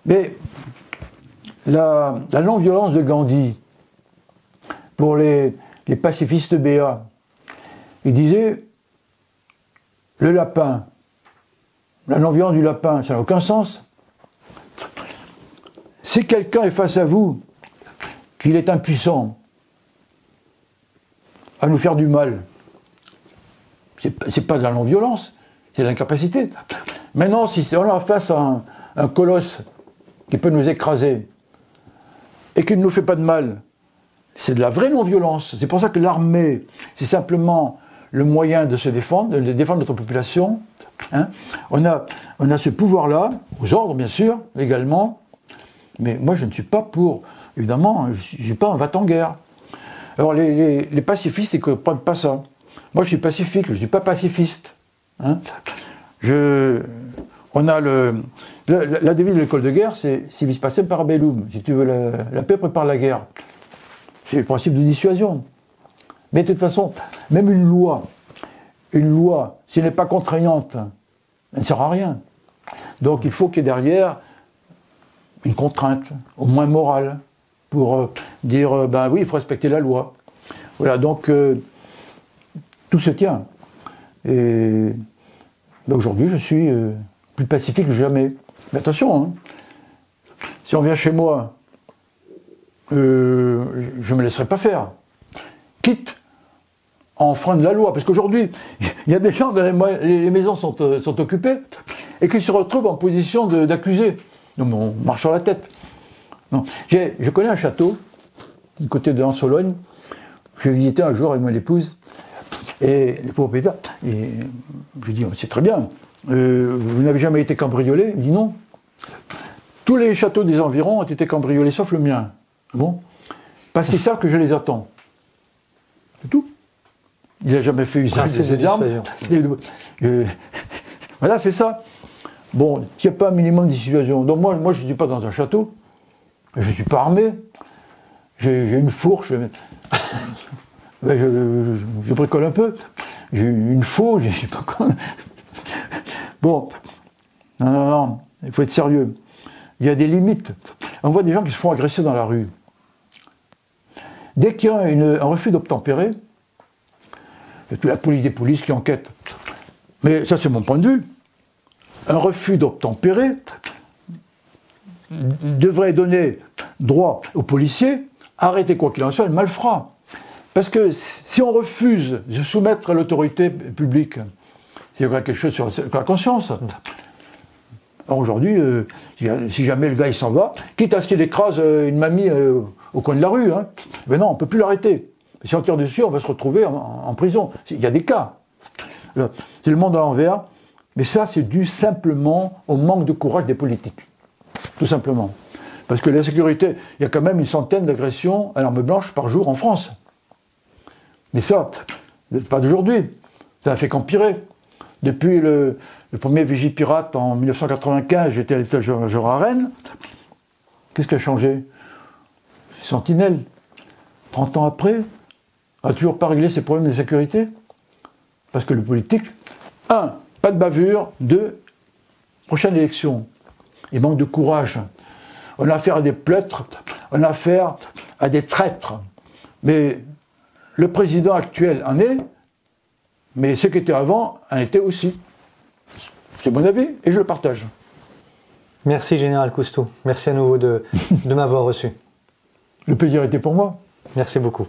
Mais la non-violence de Gandhi, pour les pacifistes béats, il disait le lapin, la non-violence du lapin, ça n'a aucun sens. Si quelqu'un est face à vous, qu'il est impuissant à nous faire du mal, c'est pas de la non-violence, c'est de l'incapacité. Maintenant, si on a face à un colosse qui peut nous écraser et qui ne nous fait pas de mal, c'est de la vraie non-violence. C'est pour ça que l'armée, c'est simplement le moyen de se défendre, de défendre notre population. Hein. On a ce pouvoir-là, aux ordres bien sûr, légalement, mais moi je ne suis pas pour, évidemment, je ne suis pas un va-t-en-guerre. Alors les pacifistes, ils ne comprennent pas ça. Moi je suis pacifique, je ne suis pas pacifiste. Hein. On a la devise de l'école de guerre, c'est « civis pacem parabellum ». Si tu veux la paix, prépare la guerre. C'est le principe de dissuasion. Mais de toute façon, même une loi, si elle n'est pas contraignante, elle ne sert à rien. Donc il faut qu'il y ait derrière une contrainte, au moins morale, pour dire, ben oui, il faut respecter la loi. Voilà, donc tout se tient. Et ben, aujourd'hui, je suis plus pacifique que jamais. Mais attention, hein, si on vient chez moi, je ne me laisserai pas faire. Quitte à enfreindre la loi. Parce qu'aujourd'hui, il y a des gens dont les maisons sont occupées et qui se retrouvent en position d'accusés. Donc on marche sur la tête. Non. Je connais un château, du côté de Hans-Sologne. Je visitais un jour avec mon épouse, et le propriétaire, et je lui dis, c'est très bien, vous n'avez jamais été cambriolé? Il me dit non. Tous les châteaux des environs ont été cambriolés, sauf le mien. Bon, parce qu'ils savent que je les attends. C'est tout. Il n'a jamais fait usage de ses armes. Voilà, c'est ça. Bon, il n'y a pas un minimum de dissuasion. Donc moi je ne suis pas dans un château. Je ne suis pas armé. J'ai une fourche. Je bricole un peu. J'ai une faux. Je ne suis pas con. Bon, non, il faut être sérieux. Il y a des limites. On voit des gens qui se font agresser dans la rue. Dès qu'il y a un refus d'obtempérer, il y a toute la police des polices qui enquête. Mais ça, c'est mon point de vue. Un refus d'obtempérer devrait donner droit aux policiers à arrêter quoi qu'il en soit le malfrat. Parce que si on refuse de soumettre à l'autorité publique, il y a quelque chose sur la conscience. Alors aujourd'hui, si jamais le gars il s'en va, quitte à ce qu'il écrase une mamie au coin de la rue, hein, mais non, on ne peut plus l'arrêter. Si on tire dessus, on va se retrouver en prison. Il y a des cas. C'est le monde à l'envers, mais ça c'est dû simplement au manque de courage des politiques. Tout simplement. Parce que la sécurité, il y a quand même une centaine d'agressions à l'arme blanche par jour en France. Mais ça, pas d'aujourd'hui. Ça n'a fait qu'empirer. Depuis le premier Vigipirate en 1995, j'étais à l'état-major à Rennes. Qu'est-ce qui a changé? Sentinelle, 30 ans après, n'a toujours pas réglé ses problèmes de sécurité. Parce que le politique, 1, pas de bavure, 2, prochaine élection. Il manque de courage. On a affaire à des pleutres, on a affaire à des traîtres. Mais le président actuel en est, mais ceux qui étaient avant en étaient aussi. C'est mon avis et je le partage. Merci Général Coustou. Merci à nouveau de m'avoir reçu. Le plaisir était pour moi. Merci beaucoup.